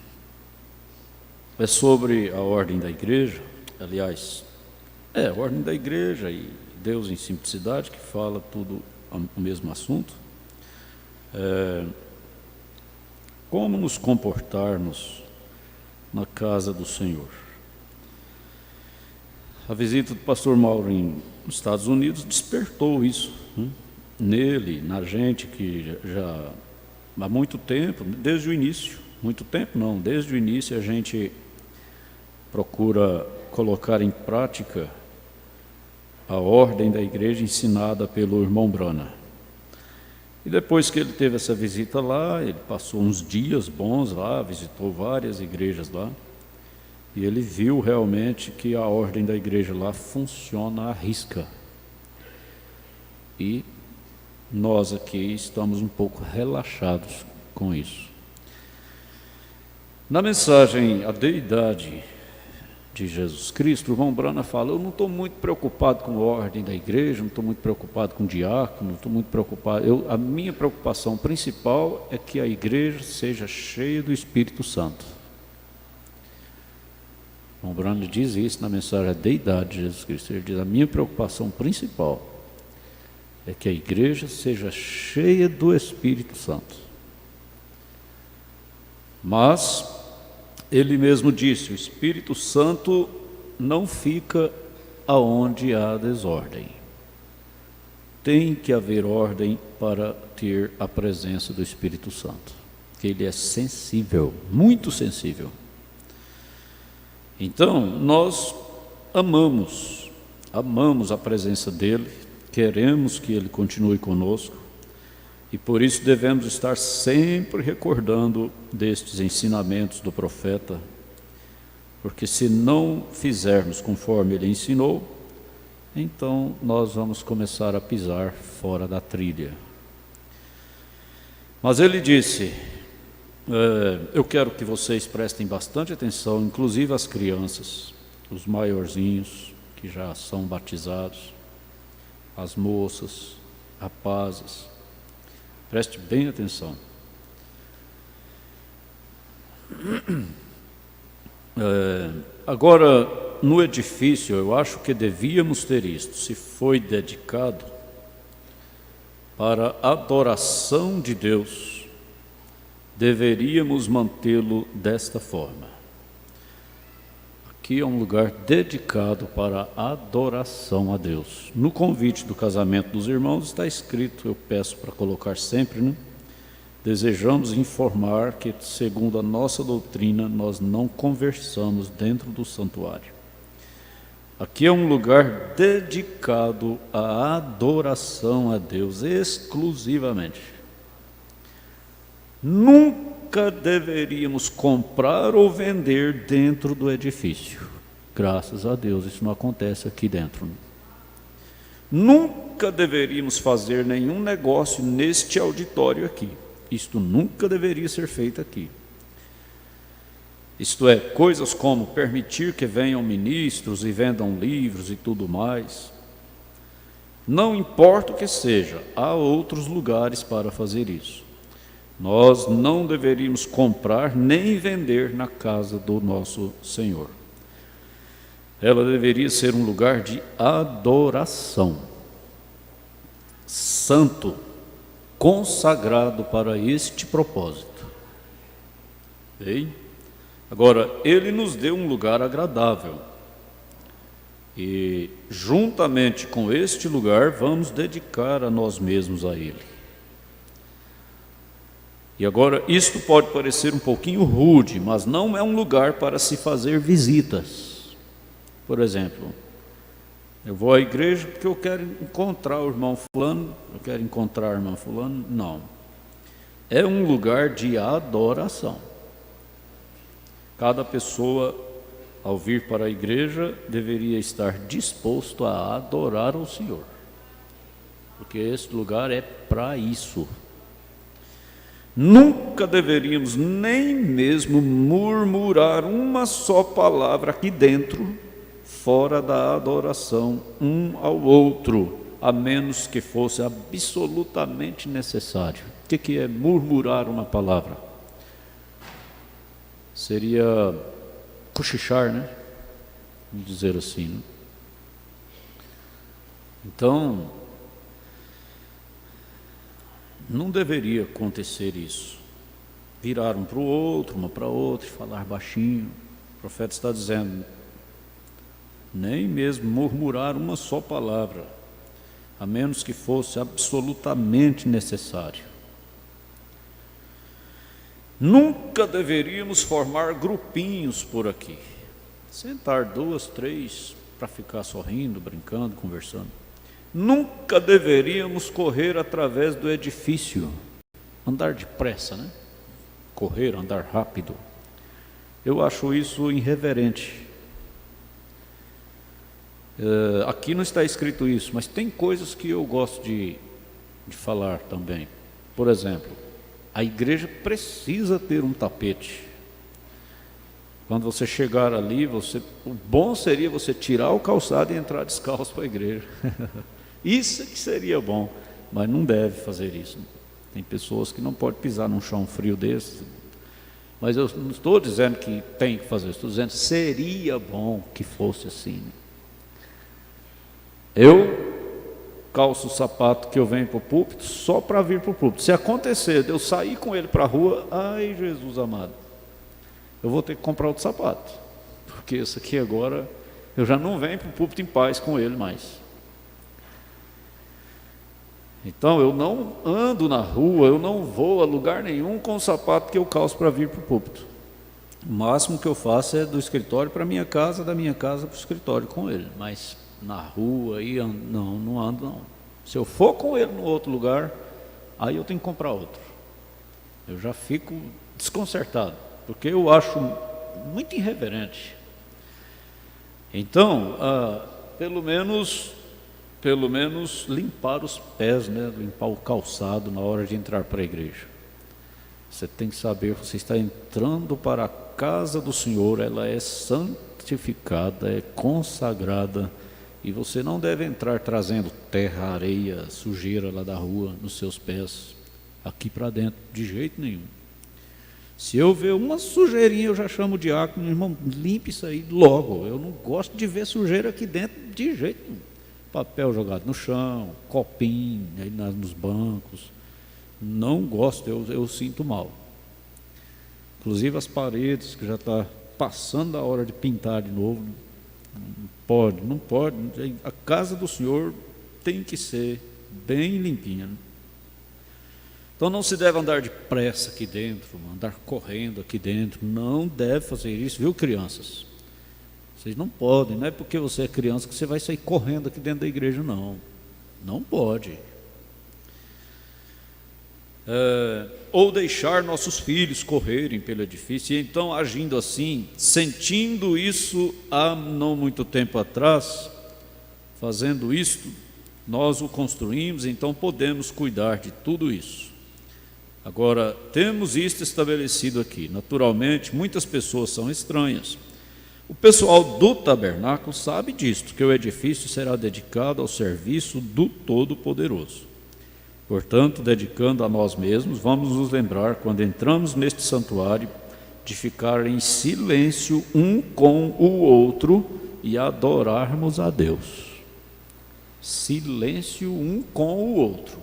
É sobre a ordem da igreja, aliás, a ordem da igreja e Deus em Simplicidade, que fala tudo o mesmo assunto. Como nos comportarmos na casa do Senhor. A visita do pastor Mauro nos Estados Unidos despertou isso, né? Nele, na gente que já há muito tempo, desde o início, muito tempo não, desde o início a gente procura colocar em prática a ordem da igreja ensinada pelo irmão Brana. E depois que ele teve essa visita lá, ele passou uns dias bons lá, visitou várias igrejas lá, e ele viu realmente que a ordem da igreja lá funciona à risca. E nós aqui estamos um pouco relaxados com isso. Na mensagem A Deidade de Jesus Cristo, o irmão Brana fala, eu não estou muito preocupado com a ordem da igreja, não estou muito preocupado com o diácono, não estou muito preocupado, a minha preocupação principal é que a igreja seja cheia do Espírito Santo. O irmão Brana diz isso na mensagem A Deidade de Jesus Cristo, ele diz, a minha preocupação principal é que a igreja seja cheia do Espírito Santo. Mas ele mesmo disse, o Espírito Santo não fica aonde há desordem. Tem que haver ordem para ter a presença do Espírito Santo, que ele é sensível, muito sensível. Então, nós amamos a presença dele, queremos que ele continue conosco, e por isso devemos estar sempre recordando destes ensinamentos do profeta, porque se não fizermos conforme ele ensinou, então nós vamos começar a pisar fora da trilha. Mas ele disse, eu quero que vocês prestem bastante atenção, inclusive as crianças, os maiorzinhos que já são batizados, as moças, rapazes, preste bem atenção. Agora, no edifício, eu acho que devíamos ter isto. Se foi dedicado, para adoração de Deus, deveríamos mantê-lo desta forma. Aqui é um lugar dedicado para adoração a Deus. No convite do casamento dos irmãos está escrito, eu peço para colocar sempre, né? Desejamos informar que, segundo a nossa doutrina, nós não conversamos dentro do santuário. Aqui é um lugar dedicado à adoração a Deus, exclusivamente. Nunca deveríamos comprar ou vender dentro do edifício. Graças a Deus, isso não acontece aqui dentro. Nunca deveríamos fazer nenhum negócio neste auditório aqui. Isto nunca deveria ser feito aqui. Isto é, coisas como permitir que venham ministros e vendam livros e tudo mais. Não importa o que seja, há outros lugares para fazer isso. Nós não deveríamos comprar nem vender na casa do nosso Senhor. Ela deveria ser um lugar de adoração, santo, consagrado para este propósito. Bem? Agora, Ele nos deu um lugar agradável. E, juntamente com este lugar, vamos dedicar a nós mesmos a Ele. E agora, isto pode parecer um pouquinho rude, mas não é um lugar para se fazer visitas. Por exemplo, eu vou à igreja porque eu quero encontrar o irmão fulano, eu quero encontrar a irmã fulano. Não. É um lugar de adoração. Cada pessoa, ao vir para a igreja, deveria estar disposto a adorar o Senhor. Porque esse lugar é para isso. Nunca deveríamos nem mesmo murmurar uma só palavra aqui dentro, fora da adoração um ao outro, a menos que fosse absolutamente necessário. O que é murmurar uma palavra? Seria cochichar, né? Vamos dizer assim, né? Então, não deveria acontecer isso. Virar um para o outro, uma para outra, e falar baixinho. O profeta está dizendo, nem mesmo murmurar uma só palavra, a menos que fosse absolutamente necessário. Nunca deveríamos formar grupinhos por aqui. Sentar 2, 3 para ficar sorrindo, brincando, conversando. Nunca deveríamos correr através do edifício, andar depressa, né? Correr, andar rápido. Eu acho isso irreverente. Aqui não está escrito isso, mas tem coisas que eu gosto de falar também. Por exemplo, a igreja precisa ter um tapete. Quando você chegar ali, o bom seria você tirar o calçado e entrar descalço para a igreja. Isso que seria bom, mas não deve fazer isso. Tem pessoas que não podem pisar num chão frio desse. Mas eu não estou dizendo que tem que fazer, estou dizendo que seria bom que fosse assim. Eu calço o sapato que eu venho para o púlpito só para vir para o púlpito. Se acontecer de eu sair com ele para a rua, ai Jesus amado, eu vou ter que comprar outro sapato, porque esse aqui agora eu já não venho para o púlpito em paz com ele mais. Então eu não ando na rua, eu não vou a lugar nenhum com o sapato que eu calço para vir para o púlpito. O máximo que eu faço é do escritório para a minha casa, da minha casa para o escritório com ele, mas na rua aí não ando não. Se eu for com ele no outro lugar, aí eu tenho que comprar outro. Eu já fico desconcertado, porque eu acho muito irreverente. Então, pelo menos limpar os pés, né? Limpar o calçado na hora de entrar para a igreja. Você tem que saber, você está entrando para a casa do Senhor, ela é santificada, é consagrada, e você não deve entrar trazendo terra, areia, sujeira lá da rua nos seus pés, aqui para dentro, de jeito nenhum. Se eu ver uma sujeirinha, eu já chamo o diácono, irmão, limpe isso aí logo. Eu não gosto de ver sujeira aqui dentro de jeito nenhum. papel jogado no chão, copinho aí nos bancos. Não gosto, eu sinto mal. Inclusive as paredes, que já está passando a hora de pintar de novo. Não pode. A casa do Senhor tem que ser bem limpinha, né? Então não se deve andar depressa aqui dentro, andar correndo aqui dentro. Não deve fazer isso, viu, crianças? Vocês não podem, não é porque você é criança que você vai sair correndo aqui dentro da igreja, não. Não pode. Ou deixar nossos filhos correrem pelo edifício, e então agindo assim, sentindo isso há não muito tempo atrás, fazendo isto, nós o construímos, então podemos cuidar de tudo isso. Agora, temos isto estabelecido aqui. Naturalmente, muitas pessoas são estranhas. O pessoal do tabernáculo sabe disto, que o edifício será dedicado ao serviço do Todo-Poderoso. Portanto, dedicando a nós mesmos, vamos nos lembrar, quando entramos neste santuário, de ficar em silêncio um com o outro e adorarmos a Deus. Silêncio um com o outro.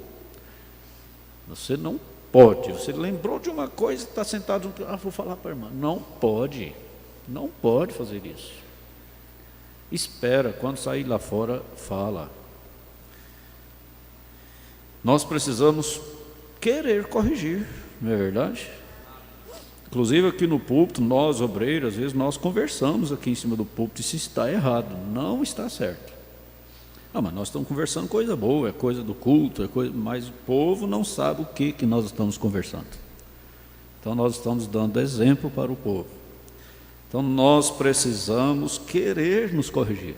Você não pode, você lembrou de uma coisa, está sentado, vou falar para a irmã. Não pode fazer isso. Espera, quando sair lá fora, fala. Nós precisamos querer corrigir, não é verdade? Inclusive aqui no púlpito, nós obreiros, às vezes nós conversamos aqui em cima do púlpito, e se está errado, não está certo. Mas nós estamos conversando coisa boa, é coisa do culto, mas o povo não sabe o que nós estamos conversando. Então nós estamos dando exemplo para o povo. Então nós precisamos querer nos corrigir.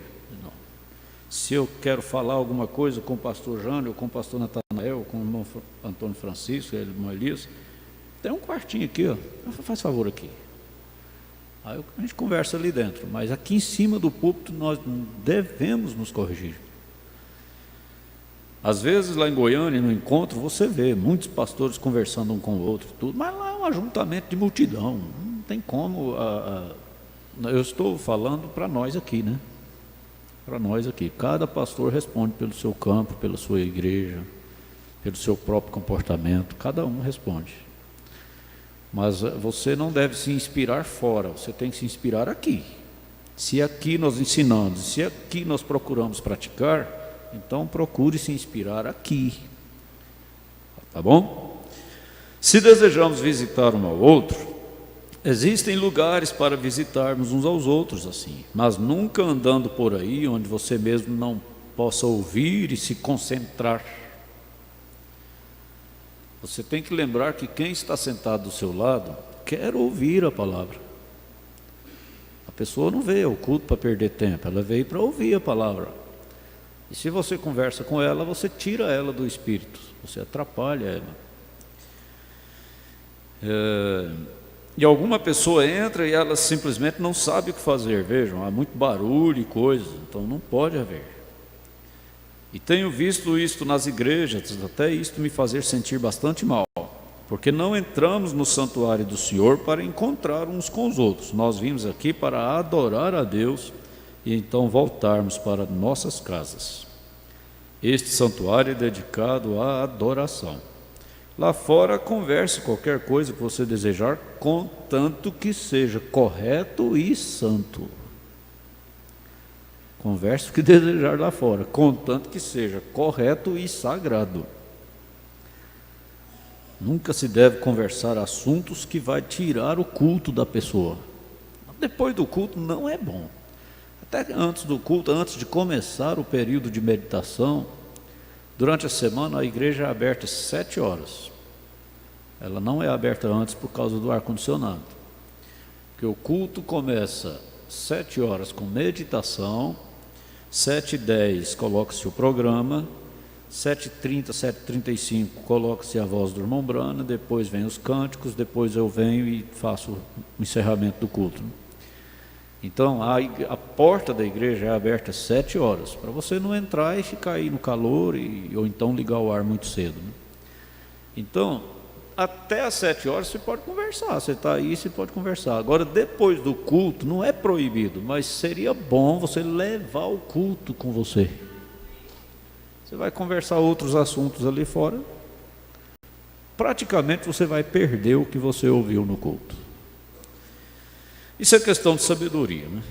Se eu quero falar alguma coisa com o pastor Jânio, ou com o pastor Natanael, ou com o irmão Antônio Francisco, o irmão Elias, tem um quartinho aqui, ó. Faz favor aqui. Aí a gente conversa ali dentro, mas aqui em cima do púlpito nós devemos nos corrigir. Às vezes lá em Goiânia, no encontro, você vê muitos pastores conversando um com o outro, tudo, mas lá é um ajuntamento de multidão, não tem como. Eu estou falando para nós aqui, né? Para nós aqui, cada pastor responde pelo seu campo, pela sua igreja, pelo seu próprio comportamento, cada um responde. Mas você não deve se inspirar fora, você tem que se inspirar aqui. Se aqui nós ensinamos, se aqui nós procuramos praticar, então procure se inspirar aqui. Tá bom? Se desejamos visitar um ao outro, existem lugares para visitarmos uns aos outros assim, mas nunca andando por aí onde você mesmo não possa ouvir e se concentrar. Você tem que lembrar que quem está sentado do seu lado quer ouvir a palavra. A pessoa não veio ao culto para perder tempo, ela veio para ouvir a palavra. E se você conversa com ela, você tira ela do espírito, você atrapalha ela. E alguma pessoa entra e ela simplesmente não sabe o que fazer. Vejam, há muito barulho e coisas, então não pode haver. E tenho visto isto nas igrejas, até isto me fazer sentir bastante mal, porque não entramos no santuário do Senhor para encontrar uns com os outros. Nós vimos aqui para adorar a Deus e então voltarmos para nossas casas. Este santuário é dedicado à adoração. Lá fora, converse qualquer coisa que você desejar, contanto que seja correto e santo. Converse o que desejar lá fora, contanto que seja correto e sagrado. Nunca se deve conversar assuntos que vai tirar o culto da pessoa. Depois do culto não é bom. Até antes do culto, antes de começar o período de meditação, durante a semana a igreja é aberta às 7 horas. Ela não é aberta antes por causa do ar-condicionado. Porque o culto começa às 7 horas com meditação, 7h10 coloca-se o programa, 7h30, 7h35 coloca-se a voz do irmão Brana, depois vem os cânticos, depois eu venho e faço o encerramento do culto. Então a porta da igreja é aberta às 7 horas, para você não entrar e ficar aí no calor, ou então ligar o ar muito cedo, né? Então, até às 7 horas você pode conversar, você está aí, você pode conversar. Agora, depois do culto, não é proibido, mas seria bom você levar o culto com você. Você vai conversar outros assuntos ali fora. Praticamente você vai perder o que você ouviu no culto. Isso é questão de sabedoria, né?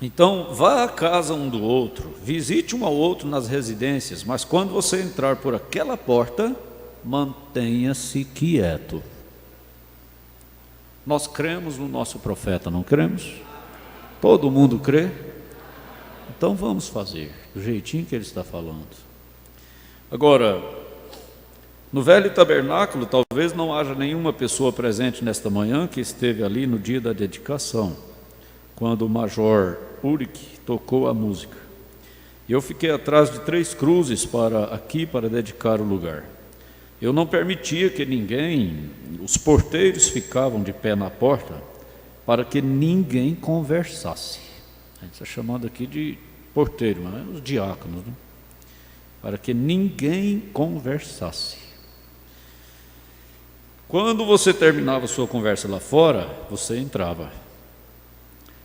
Então, vá à casa um do outro, visite um ao outro nas residências, mas quando você entrar por aquela porta, mantenha-se quieto. Nós cremos no nosso profeta, não cremos? Todo mundo crê? Então vamos fazer do jeitinho que ele está falando. Agora, no velho tabernáculo, talvez não haja nenhuma pessoa presente nesta manhã que esteve ali no dia da dedicação, quando o major Uric tocou a música. E eu fiquei atrás de 3 cruzes para dedicar o lugar. Eu não permitia que ninguém, os porteiros ficavam de pé na porta, para que ninguém conversasse. A gente está chamando aqui de porteiro, mas é os diáconos, né? Para que ninguém conversasse. Quando você terminava sua conversa lá fora, você entrava.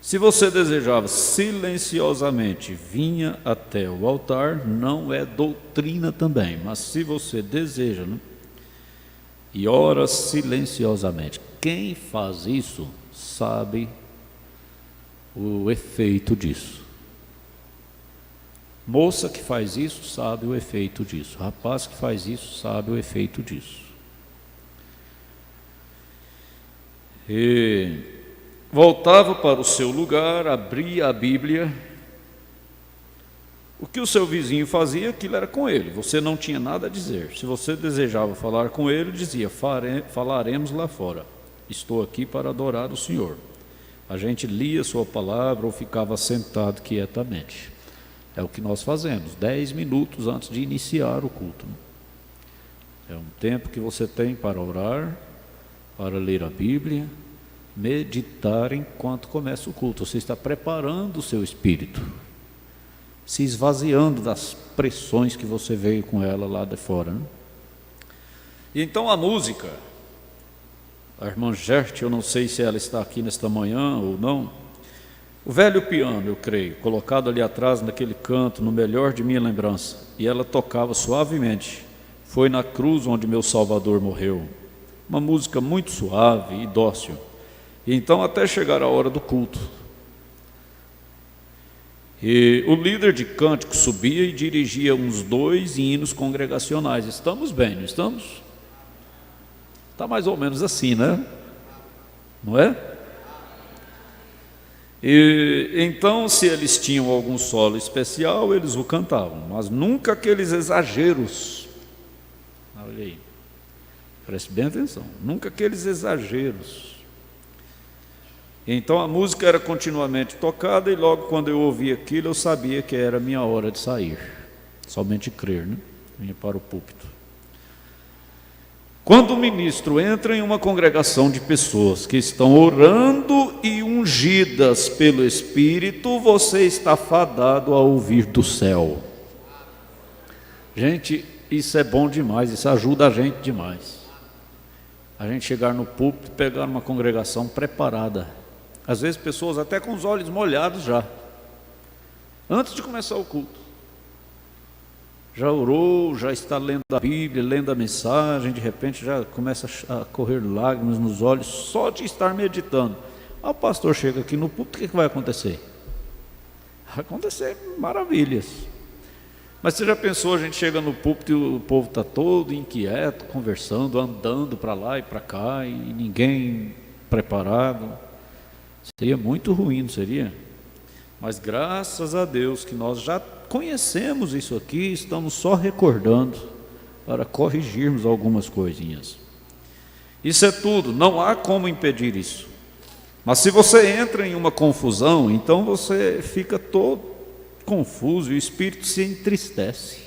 Se você desejava silenciosamente, vinha até o altar, não é doutrina também, mas se você deseja, né? E ora silenciosamente. Quem faz isso sabe o efeito disso. Moça que faz isso sabe o efeito disso. Rapaz que faz isso sabe o efeito disso. E voltava para o seu lugar, abria a Bíblia. O que o seu vizinho fazia, aquilo era com ele. Você não tinha nada a dizer. Se você desejava falar com ele, dizia: falaremos lá fora. Estou aqui para adorar o Senhor. A gente lia sua palavra ou ficava sentado quietamente. É o que nós fazemos, 10 minutos antes de iniciar o culto. É um tempo que você tem para orar, para ler a Bíblia, meditar enquanto começa o culto. Você está preparando o seu espírito, se esvaziando das pressões que você veio com ela lá de fora, né? E então a música, a irmã Gerte, eu não sei se ela está aqui nesta manhã ou não, o velho piano, eu creio, colocado ali atrás naquele canto, no melhor de minha lembrança, e ela tocava suavemente. Foi na cruz onde meu Salvador morreu. Uma música muito suave e dócil. E então até chegar a hora do culto. E o líder de cântico subia e dirigia uns 2 hinos congregacionais. Estamos bem, não estamos? Está mais ou menos assim, né? Não é? E então, se eles tinham algum solo especial, eles o cantavam, mas nunca aqueles exageros. Olha aí, preste bem atenção, nunca aqueles exageros. Então a música era continuamente tocada e logo quando eu ouvia aquilo, eu sabia que era minha hora de sair. Somente crer, né? Vinha para o púlpito. Quando o ministro entra em uma congregação de pessoas que estão orando e ungidas pelo Espírito, você está fadado a ouvir do céu. Gente, isso é bom demais, isso ajuda a gente demais. A gente chegar no púlpito e pegar uma congregação preparada. Às vezes pessoas até com os olhos molhados já, antes de começar o culto. Já orou, já está lendo a Bíblia, lendo a mensagem, de repente já começa a correr lágrimas nos olhos só de estar meditando. O pastor chega aqui no púlpito, o que vai acontecer? Vai acontecer maravilhas. Mas você já pensou, a gente chega no púlpito e o povo está todo inquieto, conversando, andando para lá e para cá, e ninguém preparado? Seria muito ruim, não seria? Mas graças a Deus que nós já conhecemos isso aqui, estamos só recordando para corrigirmos algumas coisinhas. Isso é tudo, não há como impedir isso. Mas se você entra em uma confusão, então você fica todo confuso e o espírito se entristece.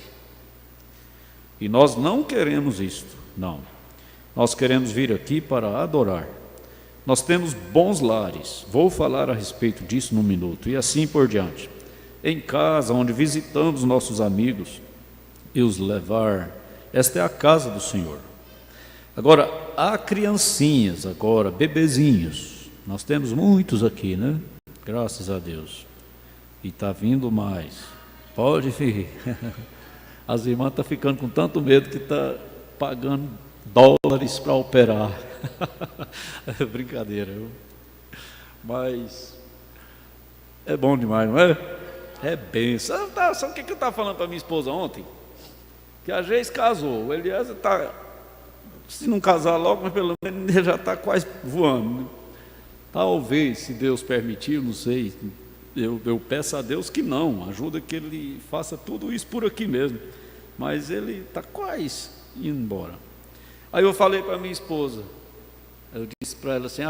E nós não queremos isto, não. Nós queremos vir aqui para adorar. Nós temos bons lares, vou falar a respeito disso num minuto, e assim por diante. Em casa, onde visitamos nossos amigos e os levar, esta é a casa do Senhor. Agora, há criancinhas agora, bebezinhos, nós temos muitos aqui, né? Graças a Deus. E está vindo mais, pode vir. As irmãs estão ficando com tanto medo que está pagando dólares para operar. É brincadeira, viu? Mas é bom demais, não é? É benção. Sabe o que eu estava falando para minha esposa ontem? Que a Geis casou, o Eliezer está, se não casar logo, mas pelo menos ele já está quase voando, né? Talvez, se Deus permitir, não sei, eu peço a Deus que não, ajuda que ele faça tudo isso por aqui mesmo, mas ele está quase indo embora. Aí eu falei para minha esposa, eu disse para ela assim,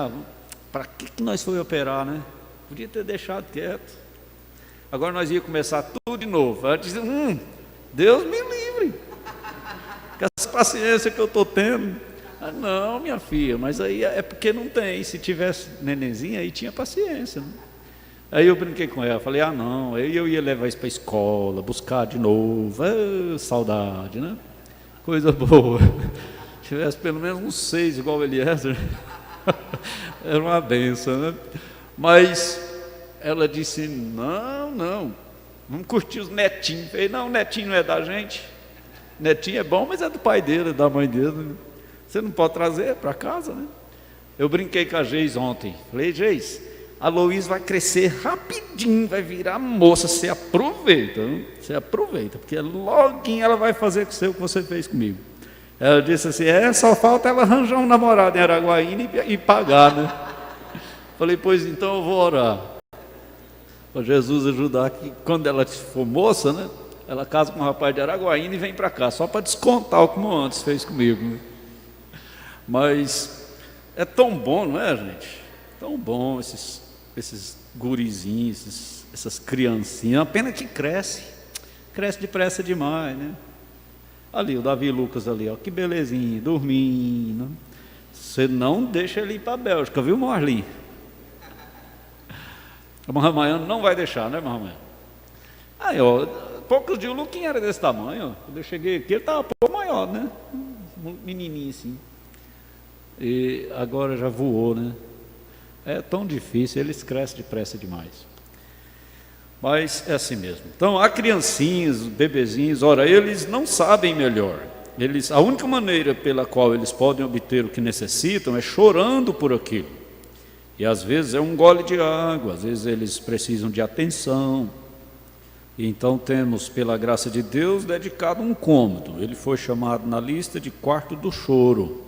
para que nós foi operar, né? Podia ter deixado quieto, agora nós ia começar tudo de novo. Ela disse, Deus me livre, com essa paciência que eu estou tendo. Não, minha filha, mas aí é porque não tem. Se tivesse nenenzinha, aí tinha paciência, né? Aí eu brinquei com ela, falei, não, aí eu ia levar isso para a escola, buscar de novo, saudade, né? Coisa boa. Se tivesse pelo menos uns 6 igual o Eliezer, era uma benção, né? Mas ela disse, não, vamos curtir os netinhos. Eu falei, não, o netinho não é da gente. Netinho é bom, mas é do pai dele, é da mãe dele, né? Você não pode trazer para casa, né? Eu brinquei com a Geis ontem. Falei, Geis, a Loís vai crescer rapidinho, vai virar moça. Você aproveita, né? Você aproveita, porque loguinho ela vai fazer com você o que você fez comigo. Ela disse assim, só falta ela arranjar um namorado em Araguaína e pagar, né? Falei, pois então eu vou orar para Jesus ajudar que quando ela for moça, né? Ela casa com um rapaz de Araguaína e vem para cá, só para descontar o que o antes fez comigo, né? Mas é tão bom, não é, gente? Tão bom esses gurizinhos, essas criancinhas. A pena que cresce depressa demais, né? Ali, o Davi Lucas ali, ó, que belezinha, dormindo. Você não deixa ele ir para a Bélgica, viu, Marli? A Marramaiano não vai deixar, né, Marramaiano? Aí, ó, poucos dias o Luquinha era desse tamanho, ó. Quando eu cheguei aqui, ele estava um pouco maior, né? Um menininho assim. E agora já voou, né? É tão difícil, eles crescem depressa demais. Mas é assim mesmo. Então, há criancinhas, bebezinhos, ora, eles não sabem melhor. A única maneira pela qual eles podem obter o que necessitam é chorando por aquilo. E às vezes é um gole de água, às vezes eles precisam de atenção. E então temos, pela graça de Deus, dedicado um cômodo. Ele foi chamado na lista de quarto do choro.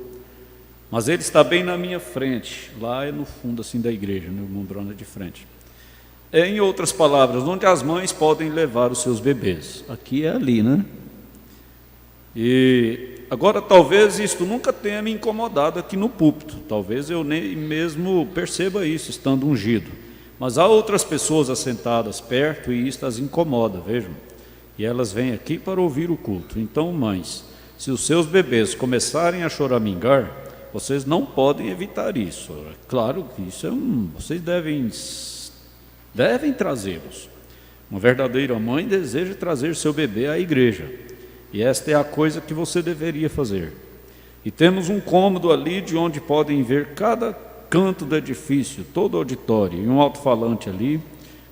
Mas ele está bem na minha frente, lá é no fundo assim da igreja, no mumbrona de frente. Em outras palavras, onde as mães podem levar os seus bebês. Aqui é ali, né? E agora talvez isto nunca tenha me incomodado aqui no púlpito. Talvez eu nem mesmo perceba isso, estando ungido. Mas há outras pessoas assentadas perto e isto as incomoda, vejam. E elas vêm aqui para ouvir o culto. Então, mães, se os seus bebês começarem a choramingar, vocês não podem evitar isso. É claro que isso vocês devem trazê-los. Uma verdadeira mãe deseja trazer seu bebê à igreja. E esta é a coisa que você deveria fazer. E temos um cômodo ali de onde podem ver cada canto do edifício, todo o auditório, e um alto-falante ali,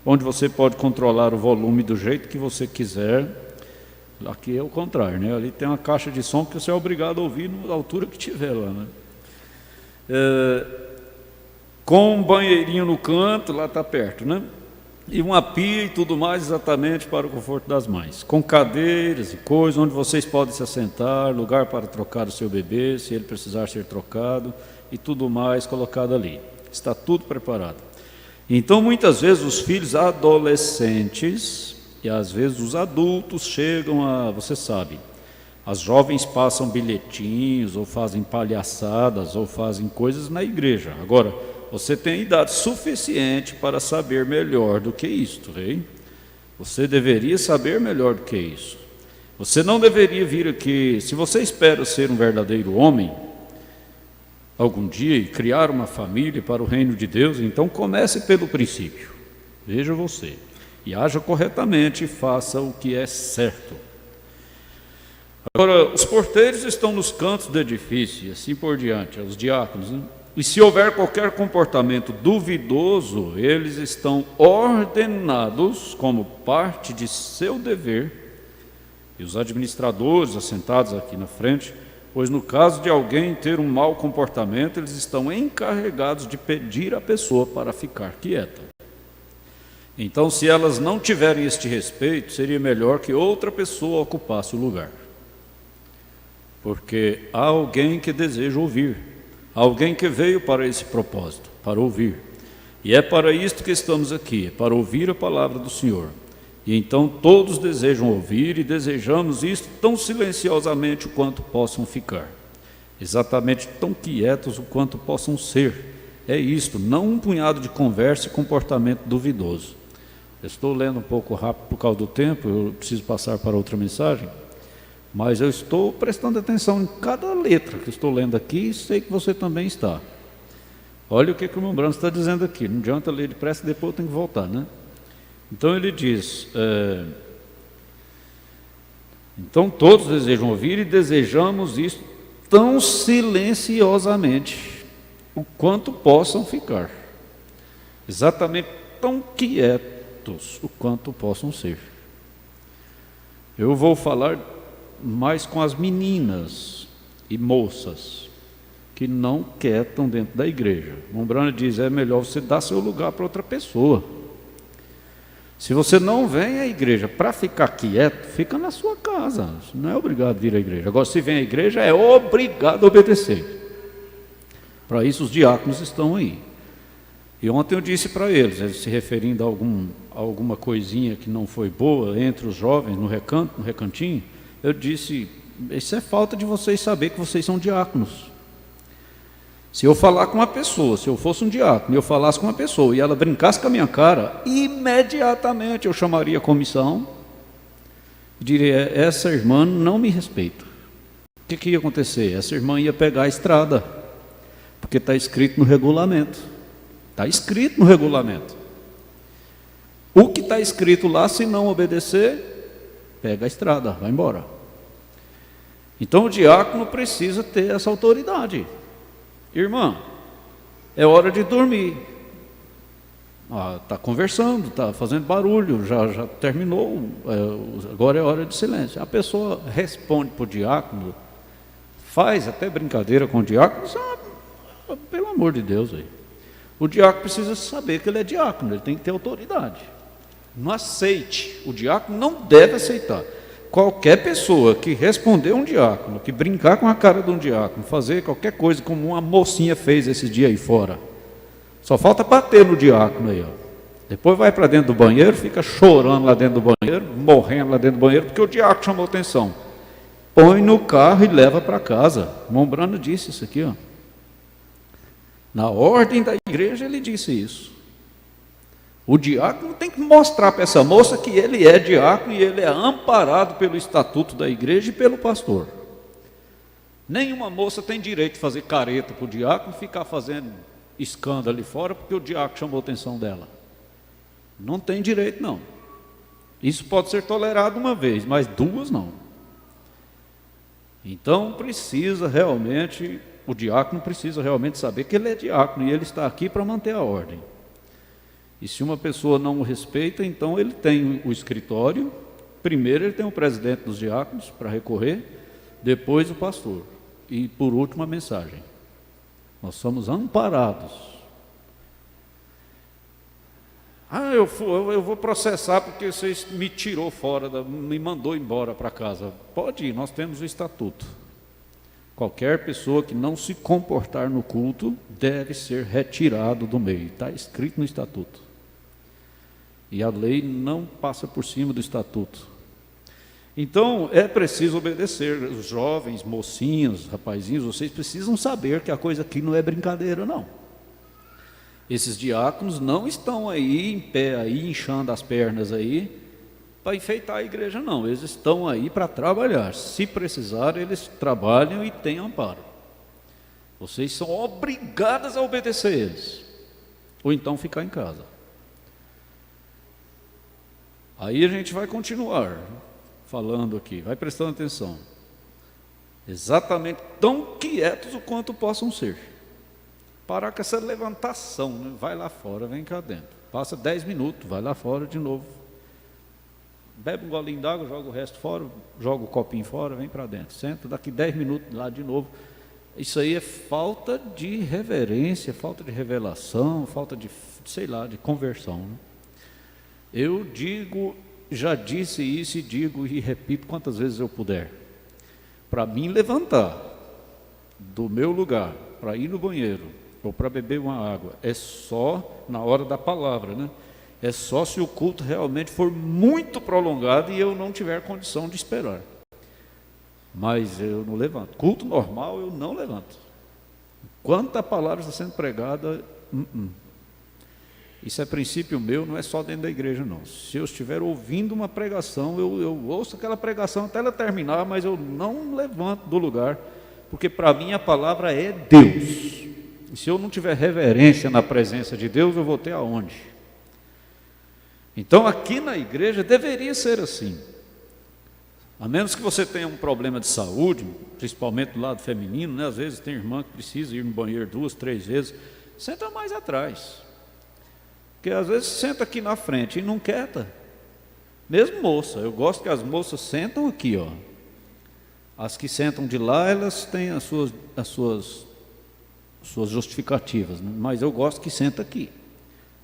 onde você pode controlar o volume do jeito que você quiser. Aqui é o contrário, né? Ali tem uma caixa de som que você é obrigado a ouvir na altura que tiver lá, né? Com um banheirinho no canto, lá está perto, né? E uma pia e tudo mais, exatamente para o conforto das mães. Com cadeiras e coisas, onde vocês podem se assentar, lugar para trocar o seu bebê, se ele precisar ser trocado, e tudo mais colocado ali. Está tudo preparado. Então, muitas vezes, os filhos adolescentes e às vezes os adultos chegam você sabe, as jovens passam bilhetinhos, ou fazem palhaçadas, ou fazem coisas na igreja. Agora, você tem idade suficiente para saber melhor do que isto, hein? Você deveria saber melhor do que isso. Você não deveria vir aqui, se você espera ser um verdadeiro homem, algum dia, e criar uma família para o reino de Deus, então comece pelo princípio. Veja você, e haja corretamente e faça o que é certo. Agora, os porteiros estão nos cantos do edifício, e assim por diante, os diáconos, né? E se houver qualquer comportamento duvidoso, eles estão ordenados, como parte de seu dever, e os administradores assentados aqui na frente, pois no caso de alguém ter um mau comportamento, eles estão encarregados de pedir à pessoa para ficar quieta. Então, se elas não tiverem este respeito, seria melhor que outra pessoa ocupasse o lugar. Porque há alguém que deseja ouvir, há alguém que veio para esse propósito, para ouvir. E é para isto que estamos aqui, para ouvir a palavra do Senhor. E então todos desejam ouvir e desejamos isto tão silenciosamente o quanto possam ficar. Exatamente tão quietos o quanto possam ser. É isto, não um punhado de conversa e comportamento duvidoso. Eu estou lendo um pouco rápido por causa do tempo, eu preciso passar para outra mensagem, mas eu estou prestando atenção em cada letra que estou lendo aqui e sei que você também está. Olha o que o irmão Branco está dizendo aqui, não adianta ler depressa, depois eu tenho que voltar, né? Então ele diz, então todos desejam ouvir e desejamos isso tão silenciosamente, o quanto possam ficar, exatamente tão quietos, o quanto possam ser. Eu vou falar mais com as meninas e moças, que não quietam dentro da igreja. Mombrana diz, é melhor você dar seu lugar para outra pessoa. Se você não vem à igreja para ficar quieto, fica na sua casa, não é obrigado a vir à igreja. Agora, se vem à igreja, é obrigado a obedecer. Para isso os diáconos estão aí. E ontem eu disse para eles, se referindo a alguma coisinha que não foi boa entre os jovens no recantinho, eu disse, isso é falta de vocês saber que vocês são diáconos. Se eu falar com uma pessoa, se eu fosse um diácono e eu falasse com uma pessoa e ela brincasse com a minha cara, imediatamente eu chamaria a comissão e diria, essa irmã não me respeita. O que ia acontecer? Essa irmã ia pegar a estrada, porque está escrito no regulamento. Está escrito no regulamento. O que está escrito lá, se não obedecer, pega a estrada, vai embora. Então o diácono precisa ter essa autoridade. Irmã, é hora de dormir. Está conversando, está fazendo barulho, já terminou, agora é hora de silêncio. A pessoa responde para o diácono, faz até brincadeira com o diácono, pelo amor de Deus aí. O diácono precisa saber que ele é diácono, ele tem que ter autoridade. Não aceite, o diácono não deve aceitar. Qualquer pessoa que responder um diácono, que brincar com a cara de um diácono, fazer qualquer coisa como uma mocinha fez esses dias aí fora, só falta bater no diácono aí, ó. Depois vai para dentro do banheiro, fica chorando lá dentro do banheiro, morrendo lá dentro do banheiro, porque o diácono chamou atenção. Põe no carro e leva para casa. Mombrano disse isso aqui, ó. Na ordem da igreja ele disse isso. O diácono tem que mostrar para essa moça que ele é diácono e ele é amparado pelo estatuto da igreja e pelo pastor. Nenhuma moça tem direito de fazer careta para o diácono e ficar fazendo escândalo ali fora porque o diácono chamou a atenção dela. Não tem direito, não. Isso pode ser tolerado uma vez, mas duas não. Então precisa realmente, o diácono precisa realmente saber que ele é diácono e ele está aqui para manter a ordem. E se uma pessoa não o respeita, então ele tem o escritório, primeiro ele tem o presidente dos diáconos para recorrer, depois o pastor. E por último a mensagem. Nós somos amparados. Eu vou processar porque vocês me tirou fora, me mandou embora para casa. Pode ir, nós temos o estatuto. Qualquer pessoa que não se comportar no culto deve ser retirado do meio. Está escrito no estatuto. E a lei não passa por cima do estatuto. Então, é preciso obedecer. Os jovens, mocinhos, rapazinhos, vocês precisam saber que a coisa aqui não é brincadeira, não. Esses diáconos não estão aí em pé, aí, inchando as pernas aí, para enfeitar a igreja, não. Eles estão aí para trabalhar. Se precisar, eles trabalham e têm amparo. Vocês são obrigadas a obedecer eles. Ou então ficar em casa. Aí a gente vai continuar falando aqui, vai prestando atenção. Exatamente tão quietos o quanto possam ser. Parar com essa levantação, né? Vai lá fora, vem cá dentro. Passa 10 minutos, vai lá fora de novo. bebe um golinho d'água, joga o resto fora, joga o copinho fora, vem para dentro, senta, daqui 10 minutos lá de novo. Isso aí é falta de reverência, falta de revelação, falta de, sei lá, de conversão, né? Eu digo, já disse isso e digo e repito quantas vezes eu puder. Para mim levantar do meu lugar, para ir no banheiro ou para beber uma água, é só na hora da palavra, né? É só se o culto realmente for muito prolongado e eu não tiver condição de esperar. Mas eu não levanto. Culto normal eu não levanto. Enquanto a palavra está sendo pregada, Isso é princípio meu, não é só dentro da igreja não. Se eu estiver ouvindo uma pregação, eu ouço aquela pregação até ela terminar, mas eu não levanto do lugar, porque para mim a palavra é Deus. E se eu não tiver reverência na presença de Deus, eu vou ter aonde? Então aqui na igreja deveria ser assim. A menos que você tenha um problema de saúde, principalmente do lado feminino, né? Às vezes tem irmã que precisa ir no banheiro 2, 3 vezes, senta mais atrás. Porque às vezes senta aqui na frente e não quieta. Mesmo moça, eu gosto que as moças sentam aqui, ó. As que sentam de lá, elas têm as suas justificativas, né? Mas eu gosto que senta aqui.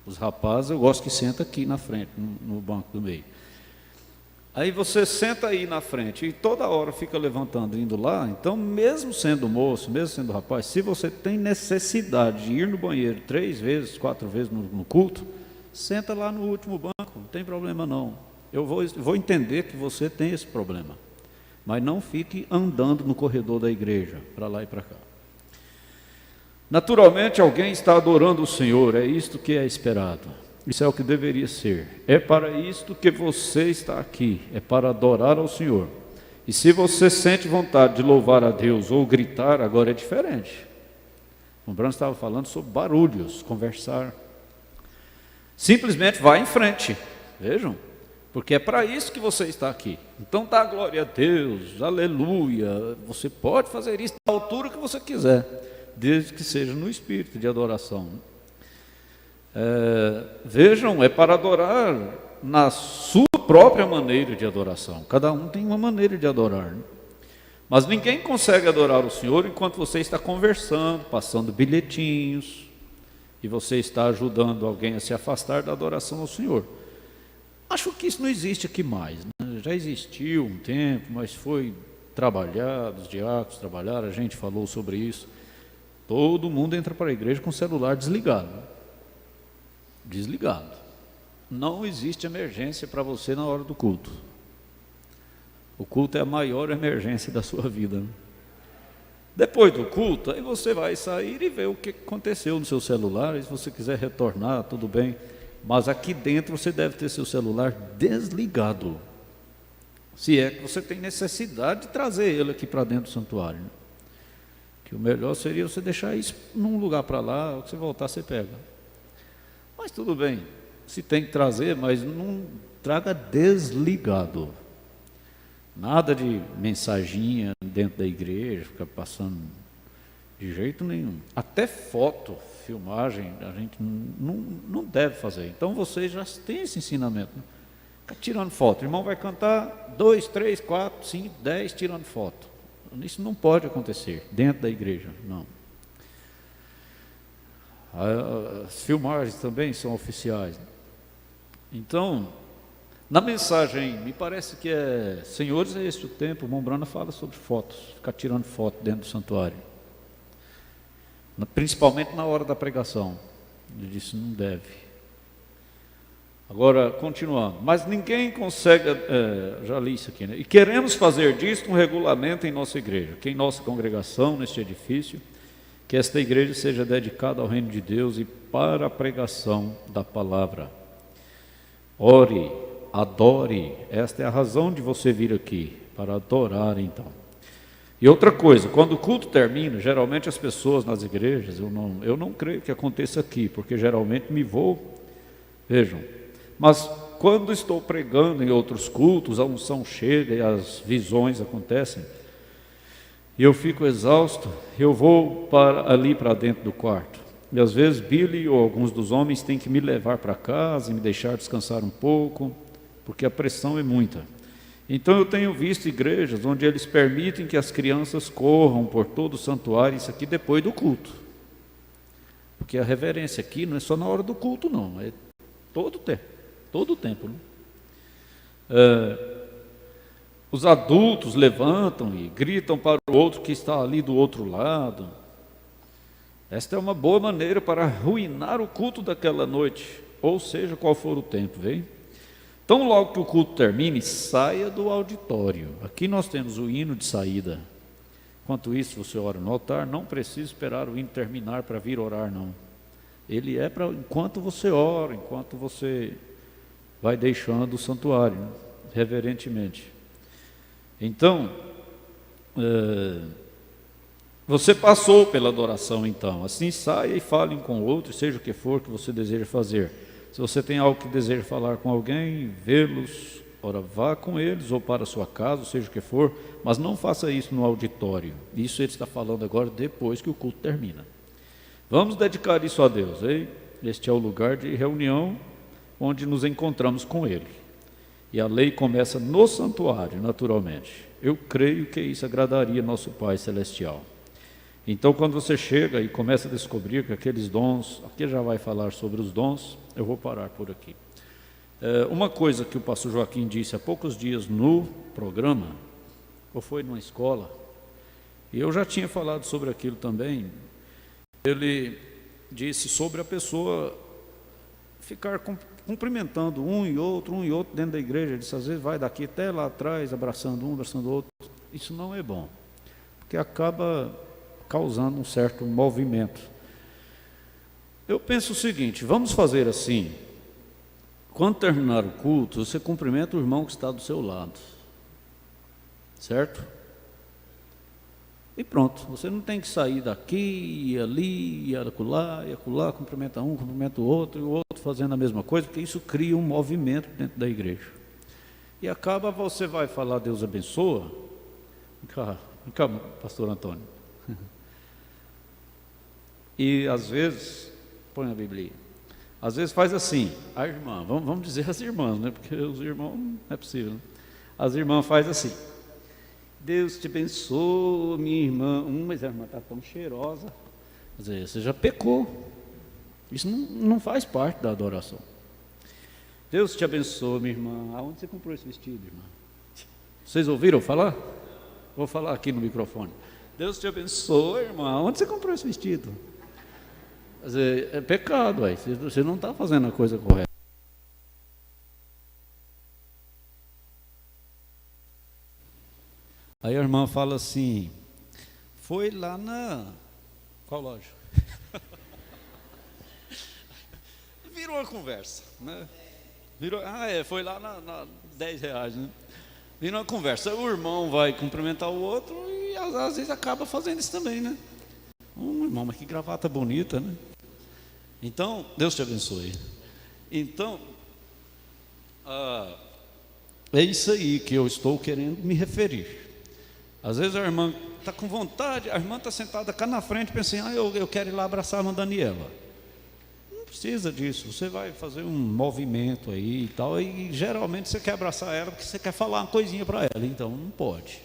Os rapazes eu gosto que senta aqui na frente, no banco do meio. Aí você senta aí na frente e toda hora fica levantando, indo lá. Então, mesmo sendo moço, mesmo sendo rapaz, se você tem necessidade de ir no banheiro 3 vezes, 4 vezes no culto, senta lá no último banco, não tem problema não. Eu vou entender que você tem esse problema, mas não fique andando no corredor da igreja, para lá e para cá. Naturalmente, alguém está adorando o Senhor, é isto que é esperado. Isso é o que deveria ser. É para isto que você está aqui, é para adorar ao Senhor. E se você sente vontade de louvar a Deus ou gritar, agora é diferente. O Branco estava falando sobre barulhos, conversar. Simplesmente vá em frente, vejam, porque é para isso que você está aqui. Então dá glória a Deus, aleluia. Você pode fazer isso à altura que você quiser, desde que seja no espírito de adoração. Vejam, é para adorar na sua própria maneira de adoração. Cada um tem uma maneira de adorar, né? Mas ninguém consegue adorar o Senhor enquanto você está conversando, passando bilhetinhos, e você está ajudando alguém a se afastar da adoração ao Senhor. Acho que isso não existe aqui mais, né? Já existiu um tempo, mas foi trabalhado, os diáconos trabalharam, a gente falou sobre isso. Todo mundo entra para a igreja com o celular desligado, né? Desligado. Não existe emergência para você na hora do culto. O culto é a maior emergência da sua vida, né? Depois do culto, aí você vai sair e ver o que aconteceu no seu celular. E se você quiser retornar, tudo bem. Mas aqui dentro você deve ter seu celular desligado. Se é que você tem necessidade de trazer ele aqui para dentro do santuário, né? Que o melhor seria você deixar isso num lugar para lá, ou que você voltar você pega. Mas tudo bem, se tem que trazer, mas não traga desligado. Nada de mensaginha dentro da igreja, ficar passando de jeito nenhum. Até foto, filmagem, a gente não deve fazer. Então vocês já têm esse ensinamento, né? Ficar tirando foto. O irmão vai cantar 2, 3, 4, 5, 10 tirando foto. Isso não pode acontecer dentro da igreja, não. As filmagens também são oficiais. Então, na mensagem, me parece que senhores, é este o tempo, o Mombrana fala sobre fotos, ficar tirando foto dentro do santuário. Principalmente na hora da pregação. Ele disse, não deve. Agora, continuando. Mas ninguém consegue, já li isso aqui, né? E queremos fazer disso um regulamento em nossa igreja, que em nossa congregação, neste edifício, que esta igreja seja dedicada ao reino de Deus e para a pregação da palavra. Ore, adore, esta é a razão de você vir aqui, para adorar então. E outra coisa, quando o culto termina, geralmente as pessoas nas igrejas, eu não creio que aconteça aqui, porque geralmente me vou, vejam, mas quando estou pregando em outros cultos, a unção chega e as visões acontecem, e eu fico exausto, eu vou ali para dentro do quarto. E às vezes Billy ou alguns dos homens têm que me levar para casa e me deixar descansar um pouco. porque a pressão é muita. Então eu tenho visto igrejas onde eles permitem que as crianças corram por todo o santuário, isso aqui depois do culto. Porque a reverência aqui não é só na hora do culto, não, é todo o tempo. Né? Os adultos levantam e gritam para o outro que está ali do outro lado. Esta é uma boa maneira para arruinar o culto daquela noite, ou seja, qual for o tempo, vem? Então, logo que o culto termine, saia do auditório. Aqui nós temos o hino de saída. Enquanto isso, você ora no altar, não precisa esperar o hino terminar para vir orar, não. Ele é para enquanto você ora, enquanto você vai deixando o santuário, né? Reverentemente. Então, você passou pela adoração, então. Assim, saia e fale um com o outro, seja o que for que você deseja fazer. Se você tem algo que deseja falar com alguém, vê-los, ora, vá com eles ou para a sua casa, seja o que for, mas não faça isso no auditório. Isso ele está falando agora depois que o culto termina. Vamos dedicar isso a Deus, hein? Este é o lugar de reunião onde nos encontramos com Ele. E a lei começa no santuário, naturalmente. Eu creio que isso agradaria nosso Pai Celestial. Então, quando você chega e começa a descobrir que aqueles dons, aqui já vai falar sobre os dons, eu vou parar por aqui. Uma coisa que o pastor Joaquim disse há poucos dias no programa, ou foi numa escola, e eu já tinha falado sobre aquilo também, ele disse sobre a pessoa ficar cumprimentando um e outro dentro da igreja. Ele disse, às vezes vai daqui até lá atrás, abraçando um, abraçando o outro. Isso não é bom, porque acaba causando um certo movimento. Eu penso o seguinte, vamos fazer assim, quando terminar o culto, você cumprimenta o irmão que está do seu lado, certo? E pronto, você não tem que sair daqui, e ali, e acolá, cumprimenta um, cumprimenta o outro, e o outro fazendo a mesma coisa, porque isso cria um movimento dentro da igreja. E acaba, você vai falar Deus abençoa, vem cá, pastor Antônio. E às vezes, põe a Bíblia aí, às vezes faz assim, a irmã, vamos dizer as irmãs, né? Porque os irmãos não é possível, né? As irmãs fazem assim, Deus te abençoe, minha irmã, mas a irmã está tão cheirosa, quer dizer, você já pecou, isso não faz parte da adoração. Deus te abençoe, minha irmã, aonde você comprou esse vestido, irmã? Vocês ouviram falar? Vou falar aqui no microfone. Deus te abençoe, irmã, aonde você comprou esse vestido? Quer dizer, é pecado, aí. Você não está fazendo a coisa correta. Aí a irmã fala assim, foi lá na... Qual loja? Virou uma conversa, né? Foi lá na 10 reais, né? Virou uma conversa. O irmão vai cumprimentar o outro e às vezes acaba fazendo isso também, né? Irmão, mas que gravata bonita, né? Então, Deus te abençoe. Então, é isso aí que eu estou querendo me referir. Às vezes a irmã está com vontade, a irmã está sentada cá na frente, pensa assim, eu quero ir lá abraçar a irmã Daniela. Não precisa disso, você vai fazer um movimento aí e tal, e geralmente você quer abraçar ela porque você quer falar uma coisinha para ela, então não pode.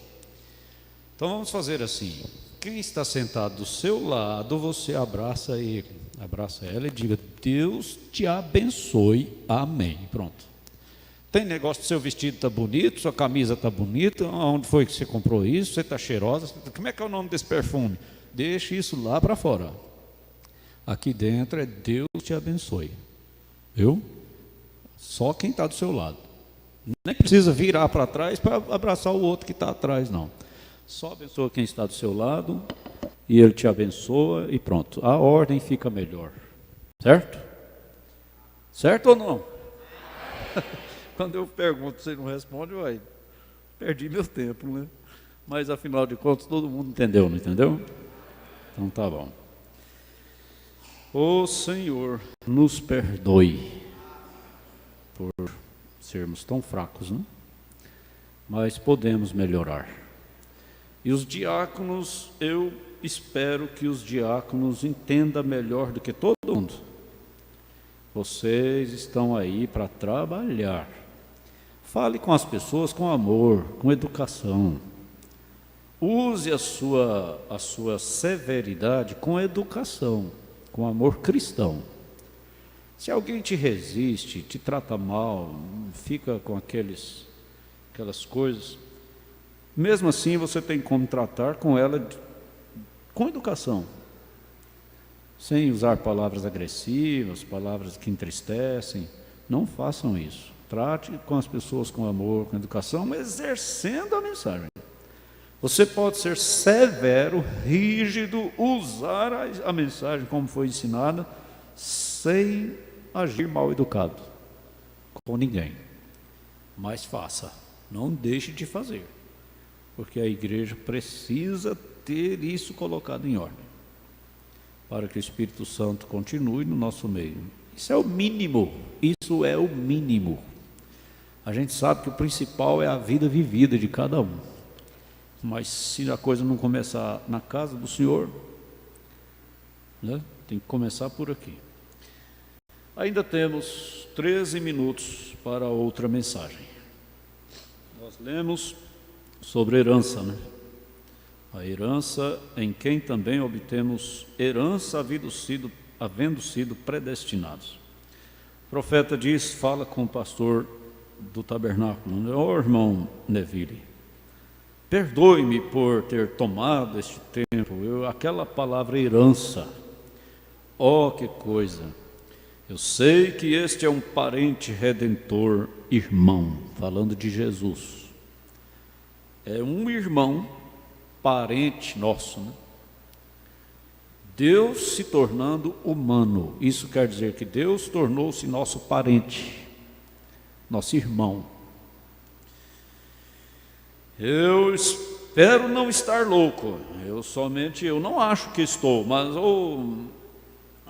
Então vamos fazer assim, quem está sentado do seu lado, você abraça ele, abraça ela e diga, Deus te abençoe, amém, pronto. Tem negócio, seu vestido está bonito, sua camisa está bonita, onde foi que você comprou isso, você está cheirosa, como é que é o nome desse perfume? Deixe isso lá para fora. Aqui dentro é Deus te abençoe, viu? Só quem está do seu lado. Nem precisa virar para trás para abraçar o outro que está atrás, não. Só abençoa quem está do seu lado e ele te abençoa e pronto. A ordem fica melhor, certo? Certo ou não? Quando eu pergunto, você não responde, perdi meu tempo, né? Mas afinal de contas, todo mundo entendeu, não entendeu? Então tá bom. O Senhor nos perdoe por sermos tão fracos, né? Mas podemos melhorar. E os diáconos, eu espero que os diáconos entendam melhor do que todo mundo. Vocês estão aí para trabalhar. Fale com as pessoas com amor, com educação. Use a sua severidade com educação, com amor cristão. Se alguém te resiste, te trata mal, fica com aquelas coisas, mesmo assim você tem como tratar com ela com educação, sem usar palavras agressivas, palavras que entristecem. Não façam isso. Trate com as pessoas com amor, com educação, mas exercendo a mensagem. Você pode ser severo, rígido, usar a mensagem como foi ensinada, sem agir mal educado com ninguém. Mas faça, não deixe de fazer, porque a igreja precisa ter isso colocado em ordem, para que o Espírito Santo continue no nosso meio. Isso é o mínimo, isso é o mínimo. A gente sabe que o principal é a vida vivida de cada um, mas se a coisa não começar na casa do Senhor, né, tem que começar por aqui. Ainda temos 13 minutos para outra mensagem. Nós lemos sobre herança, né? A herança em quem também obtemos herança havendo sido predestinados. O profeta diz, fala com o pastor do tabernáculo: ó irmão Neville, perdoe-me por ter tomado este tempo. Aquela palavra herança, ó que coisa! Eu sei que este é um parente redentor, irmão, falando de Jesus. É um irmão, parente nosso, né? Deus se tornando humano. Isso quer dizer que Deus tornou-se nosso parente, nosso irmão. Eu espero não estar louco. Eu não acho que estou, mas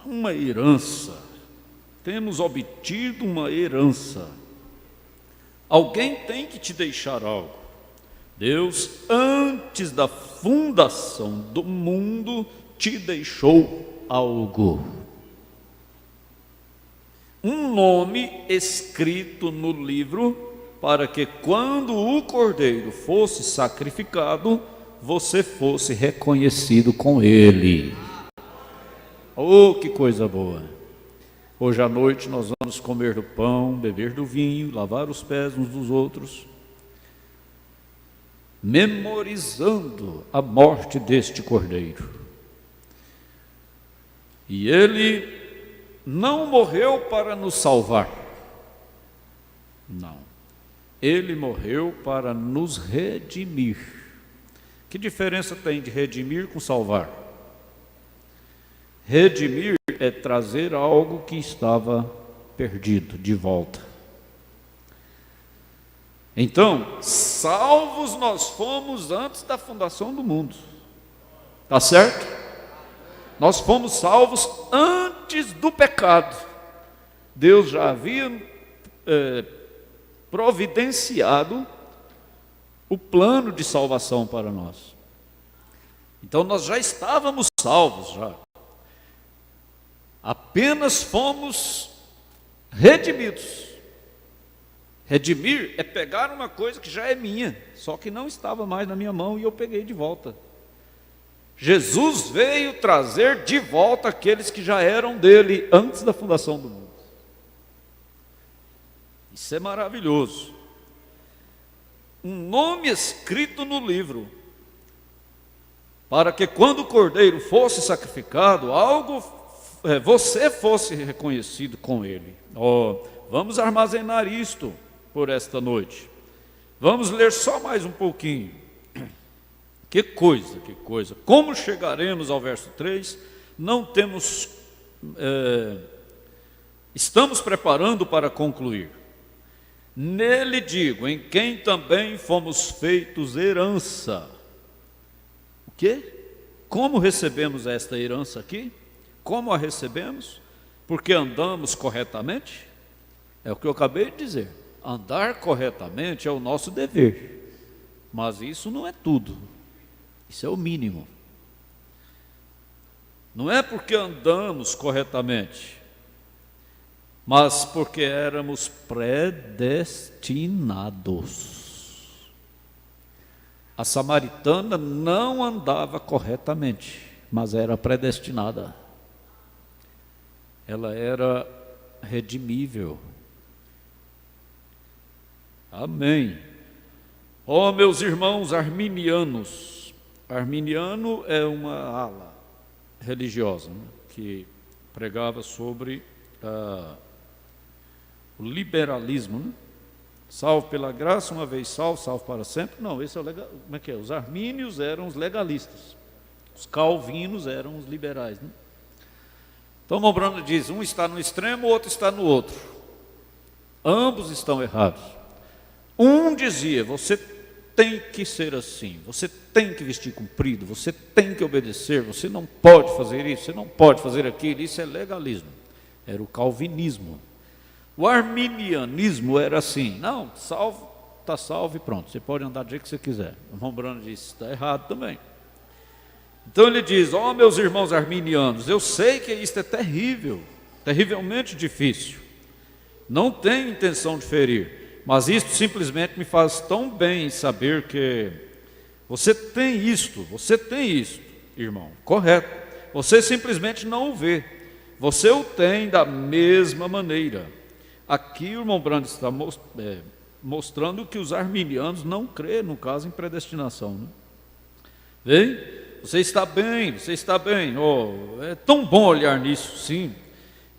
uma herança. Temos obtido uma herança. Alguém tem que te deixar algo. Deus, antes da fundação do mundo, te deixou algo. Um nome escrito no livro, para que quando o cordeiro fosse sacrificado, você fosse reconhecido com ele. Oh, que coisa boa! Hoje à noite nós vamos comer do pão, beber do vinho, lavar os pés uns dos outros, memorizando a morte deste cordeiro. E ele não morreu para nos salvar. Não. Ele morreu para nos redimir. Que diferença tem de redimir com salvar? Redimir é trazer algo que estava perdido de volta. Então, salvos nós fomos antes da fundação do mundo. Tá certo? Nós fomos salvos antes do pecado. Deus já havia providenciado o plano de salvação para nós. Então nós já estávamos salvos já. Apenas fomos redimidos. Redimir é pegar uma coisa que já é minha, só que não estava mais na minha mão e eu peguei de volta. Jesus veio trazer de volta aqueles que já eram dele antes da fundação do mundo. Isso é maravilhoso. Um nome escrito no livro, para que quando o cordeiro fosse sacrificado, você fosse reconhecido com ele. Vamos armazenar isto por esta noite. Vamos ler só mais um pouquinho. Que coisa, que coisa. Como chegaremos ao verso 3? Não temos, estamos preparando para concluir. Nele digo, em quem também fomos feitos herança. O quê? Como recebemos esta herança aqui? Como a recebemos? Porque andamos corretamente? É o que eu acabei de dizer. Andar corretamente é o nosso dever. Mas isso não é tudo. Isso é o mínimo. Não é porque andamos corretamente, mas porque éramos predestinados. A samaritana não andava corretamente, mas era predestinada. Ela era redimível. Amém. Ó, meus irmãos arminianos. Arminiano é uma ala religiosa, né, que pregava sobre o liberalismo, né? Salvo pela graça, uma vez salvo, salvo para sempre. Não, esse é o legal. Como é que é? Os armínios eram os legalistas, os calvinos eram os liberais, né? Então, Mombrano diz: um está no extremo, o outro está no outro. Ambos estão errados. Um dizia: você tem que ser assim, você tem que vestir comprido, você tem que obedecer, você não pode fazer isso, você não pode fazer aquilo. Isso é legalismo. Era o calvinismo. O arminianismo era assim: não, salvo, está salvo e pronto, você pode andar do jeito que você quiser. O Mombrano disse: está errado também. Então ele diz: ó, meus irmãos arminianos, eu sei que isto é terrível, terrivelmente difícil, não tenho intenção de ferir, mas isto simplesmente me faz tão bem saber que você tem isto, irmão, correto, você simplesmente não o vê, você o tem da mesma maneira. Aqui o irmão Brando está mostrando que os arminianos não creem, no caso, em predestinação, né? Vem? Você está bem, oh, é tão bom olhar nisso, sim.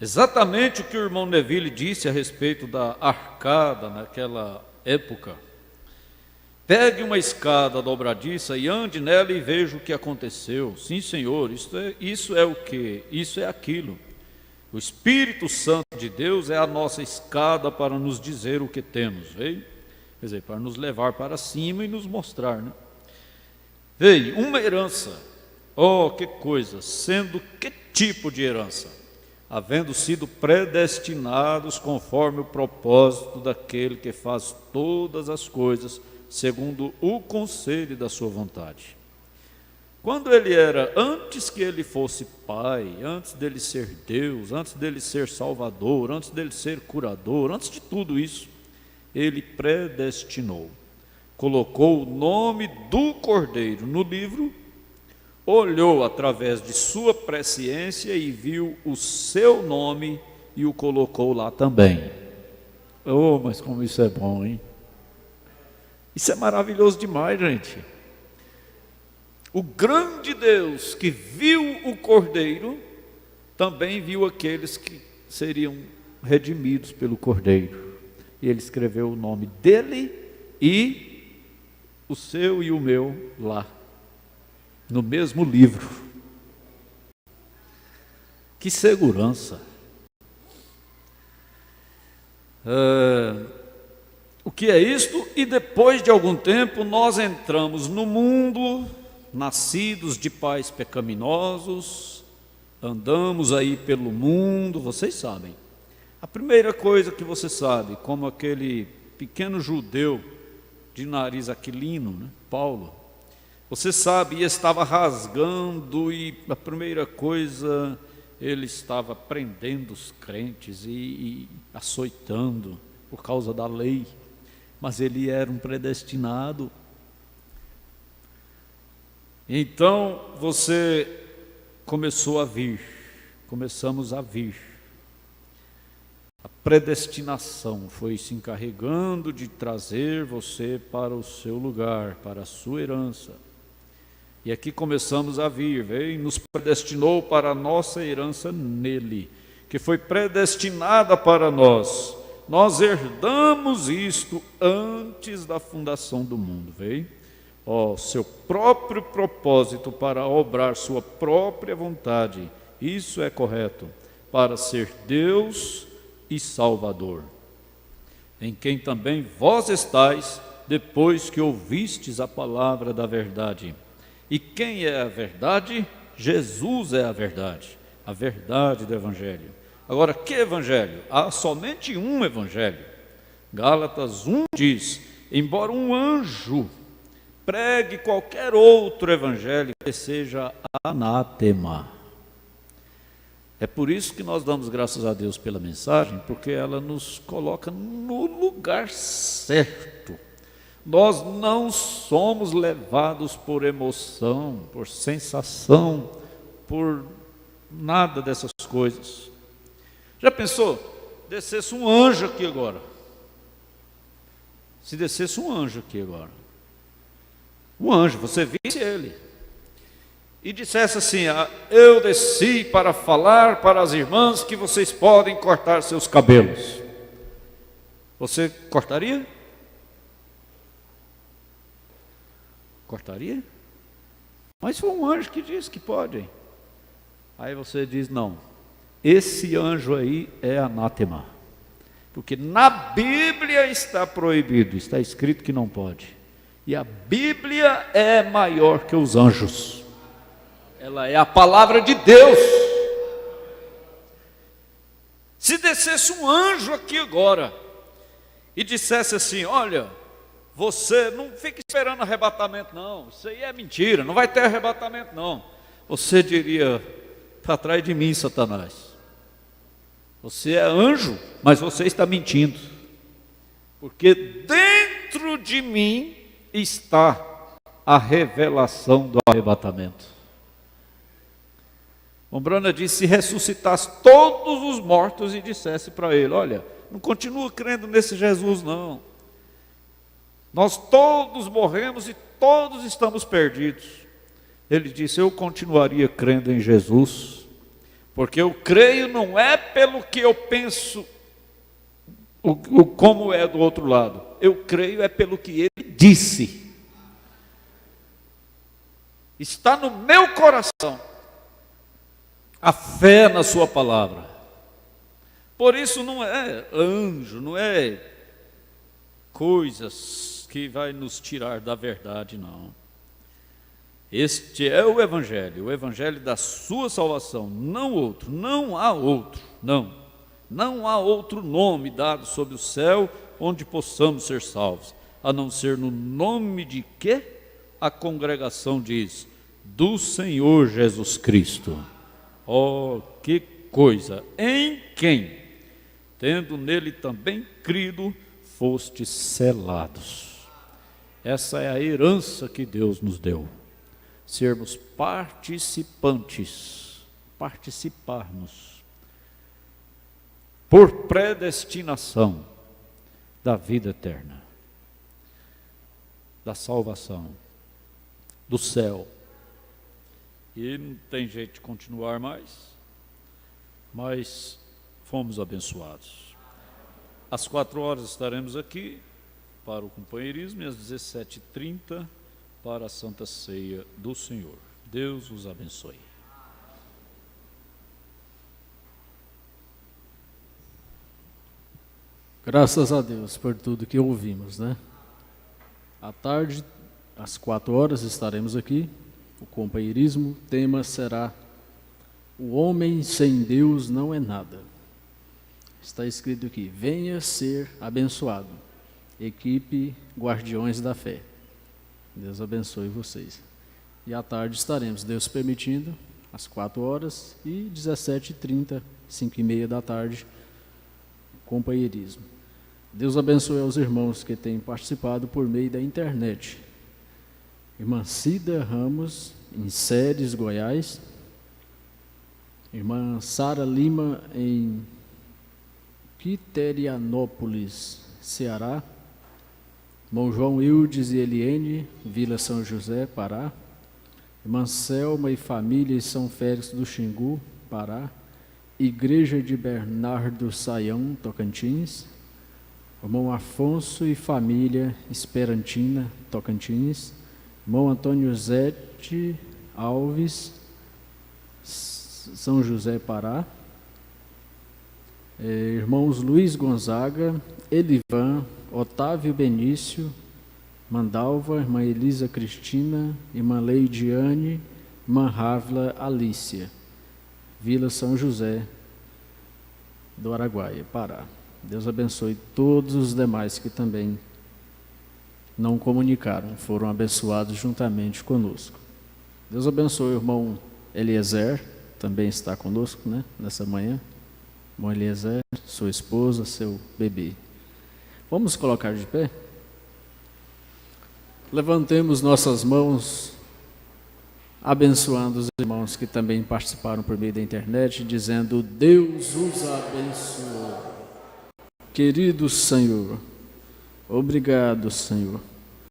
Exatamente o que o irmão Neville disse a respeito da arcada naquela época. Pegue uma escada dobradiça e ande nela e veja o que aconteceu. Sim, Senhor, isso é o que? Isso é aquilo. O Espírito Santo de Deus é a nossa escada para nos dizer o que temos, veio? Quer dizer, para nos levar para cima e nos mostrar, né? Veio uma herança, oh, que coisa, sendo que tipo de herança? Havendo sido predestinados conforme o propósito daquele que faz todas as coisas segundo o conselho da sua vontade. Quando ele era, antes que ele fosse Pai, antes dele ser Deus, antes dele ser Salvador, antes dele ser curador, antes de tudo isso, ele predestinou. Colocou o nome do Cordeiro no livro, olhou através de sua presciência e viu o seu nome e o colocou lá também. Oh, mas como isso é bom, hein? Isso é maravilhoso demais, gente. O grande Deus que viu o Cordeiro, também viu aqueles que seriam redimidos pelo Cordeiro. E ele escreveu o nome dele e o seu e o meu lá, no mesmo livro. Que segurança! O que é isto? E depois de algum tempo nós entramos no mundo, nascidos de pais pecaminosos, andamos aí pelo mundo, vocês sabem. A primeira coisa que você sabe, como aquele pequeno judeu de nariz aquilino, né, Paulo, você sabe, e estava rasgando, e a primeira coisa, ele estava prendendo os crentes e açoitando por causa da lei, mas ele era um predestinado. Então você começamos a vir. A predestinação foi se encarregando de trazer você para o seu lugar, para a sua herança. E aqui começamos a vir, veio, nos predestinou para a nossa herança nele, que foi predestinada para nós. Nós herdamos isto antes da fundação do mundo, veio? Seu próprio propósito para obrar sua própria vontade, isso é correto, para ser Deus e Salvador, em quem também vós estáis, depois que ouvistes a palavra da verdade. E quem é a verdade? Jesus é a verdade do Evangelho. Agora, que Evangelho? Há somente um Evangelho. Gálatas 1 diz: embora um anjo pregue qualquer outro evangelho, que seja anátema. É por isso que nós damos graças a Deus pela mensagem, porque ela nos coloca no lugar certo. Nós não somos levados por emoção, por sensação, por nada dessas coisas. Já pensou? Descesse um anjo aqui agora. Se descesse um anjo aqui agora. Um anjo, você visse ele. E dissesse assim: eu desci para falar para as irmãs que vocês podem cortar seus cabelos. Você cortaria? Cortaria? Mas foi um anjo que disse que pode. Aí você diz: não, esse anjo aí é anátema, porque na Bíblia está proibido, está escrito que não pode. E a Bíblia é maior que os anjos, ela é a palavra de Deus. Se descesse um anjo aqui agora e dissesse assim: olha, você não fica esperando arrebatamento não, isso aí é mentira, não vai ter arrebatamento não. Você diria: para trás de mim, Satanás, você é anjo, mas você está mentindo, porque dentro de mim está a revelação do arrebatamento. Ombrana disse: se ressuscitasse todos os mortos e dissesse para ele: olha, não continua crendo nesse Jesus não, nós todos morremos e todos estamos perdidos. Ele disse: eu continuaria crendo em Jesus, porque eu creio não é pelo que eu penso, como é do outro lado, eu creio é pelo que ele disse. Está no meu coração a fé na sua palavra. Por isso não é anjo, não é coisas que vai nos tirar da verdade, não. Este é o evangelho da sua salvação, não outro, não há outro, não há outro nome dado sob o céu onde possamos ser salvos, a não ser no nome de quê? A congregação diz: do Senhor Jesus Cristo. Oh, que coisa! Em quem, tendo nele também crido, fostes selados. Essa é a herança que Deus nos deu. Sermos participarmos, por predestinação, da vida eterna, da salvação, do céu. E não tem jeito de continuar mais, mas fomos abençoados. Às 4h estaremos aqui para o companheirismo e às 17h30 para a Santa Ceia do Senhor. Deus os abençoe. Graças a Deus por tudo que ouvimos, né? À tarde, às 4h, estaremos aqui. O companheirismo, o tema será: o homem sem Deus não é nada. Está escrito aqui: venha ser abençoado. Equipe Guardiões da Fé. Deus abençoe vocês. E à tarde estaremos, Deus permitindo, às 4h e 17h30, 5h30 da tarde, companheirismo. Deus abençoe aos irmãos que têm participado por meio da internet. Irmã Cida Ramos, em Séries, Goiás. Irmã Sara Lima, em Quiterianópolis, Ceará. Irmão João Ildes e Eliene, Vila São José, Pará. Irmã Selma e família em São Félix do Xingu, Pará. Igreja de Bernardo Saião, Tocantins. Irmão Afonso e família, Esperantina, Tocantins. Irmão Antônio Zete Alves, São José, Pará. Irmãos Luiz Gonzaga, Elivan, Otávio Benício, Mandalva, irmã Elisa Cristina, irmã Leidiane, irmã Rávila Alícia, Vila São José do Araguaia, Pará. Deus abençoe todos os demais que também não comunicaram, foram abençoados juntamente conosco. Deus abençoe o irmão Eliezer, também está conosco, né, nessa manhã. Irmão Eliezer, sua esposa, seu bebê. Vamos colocar de pé? Levantemos nossas mãos, abençoando os irmãos que também participaram por meio da internet, dizendo: Deus os abençoe. Querido Senhor, obrigado, Senhor,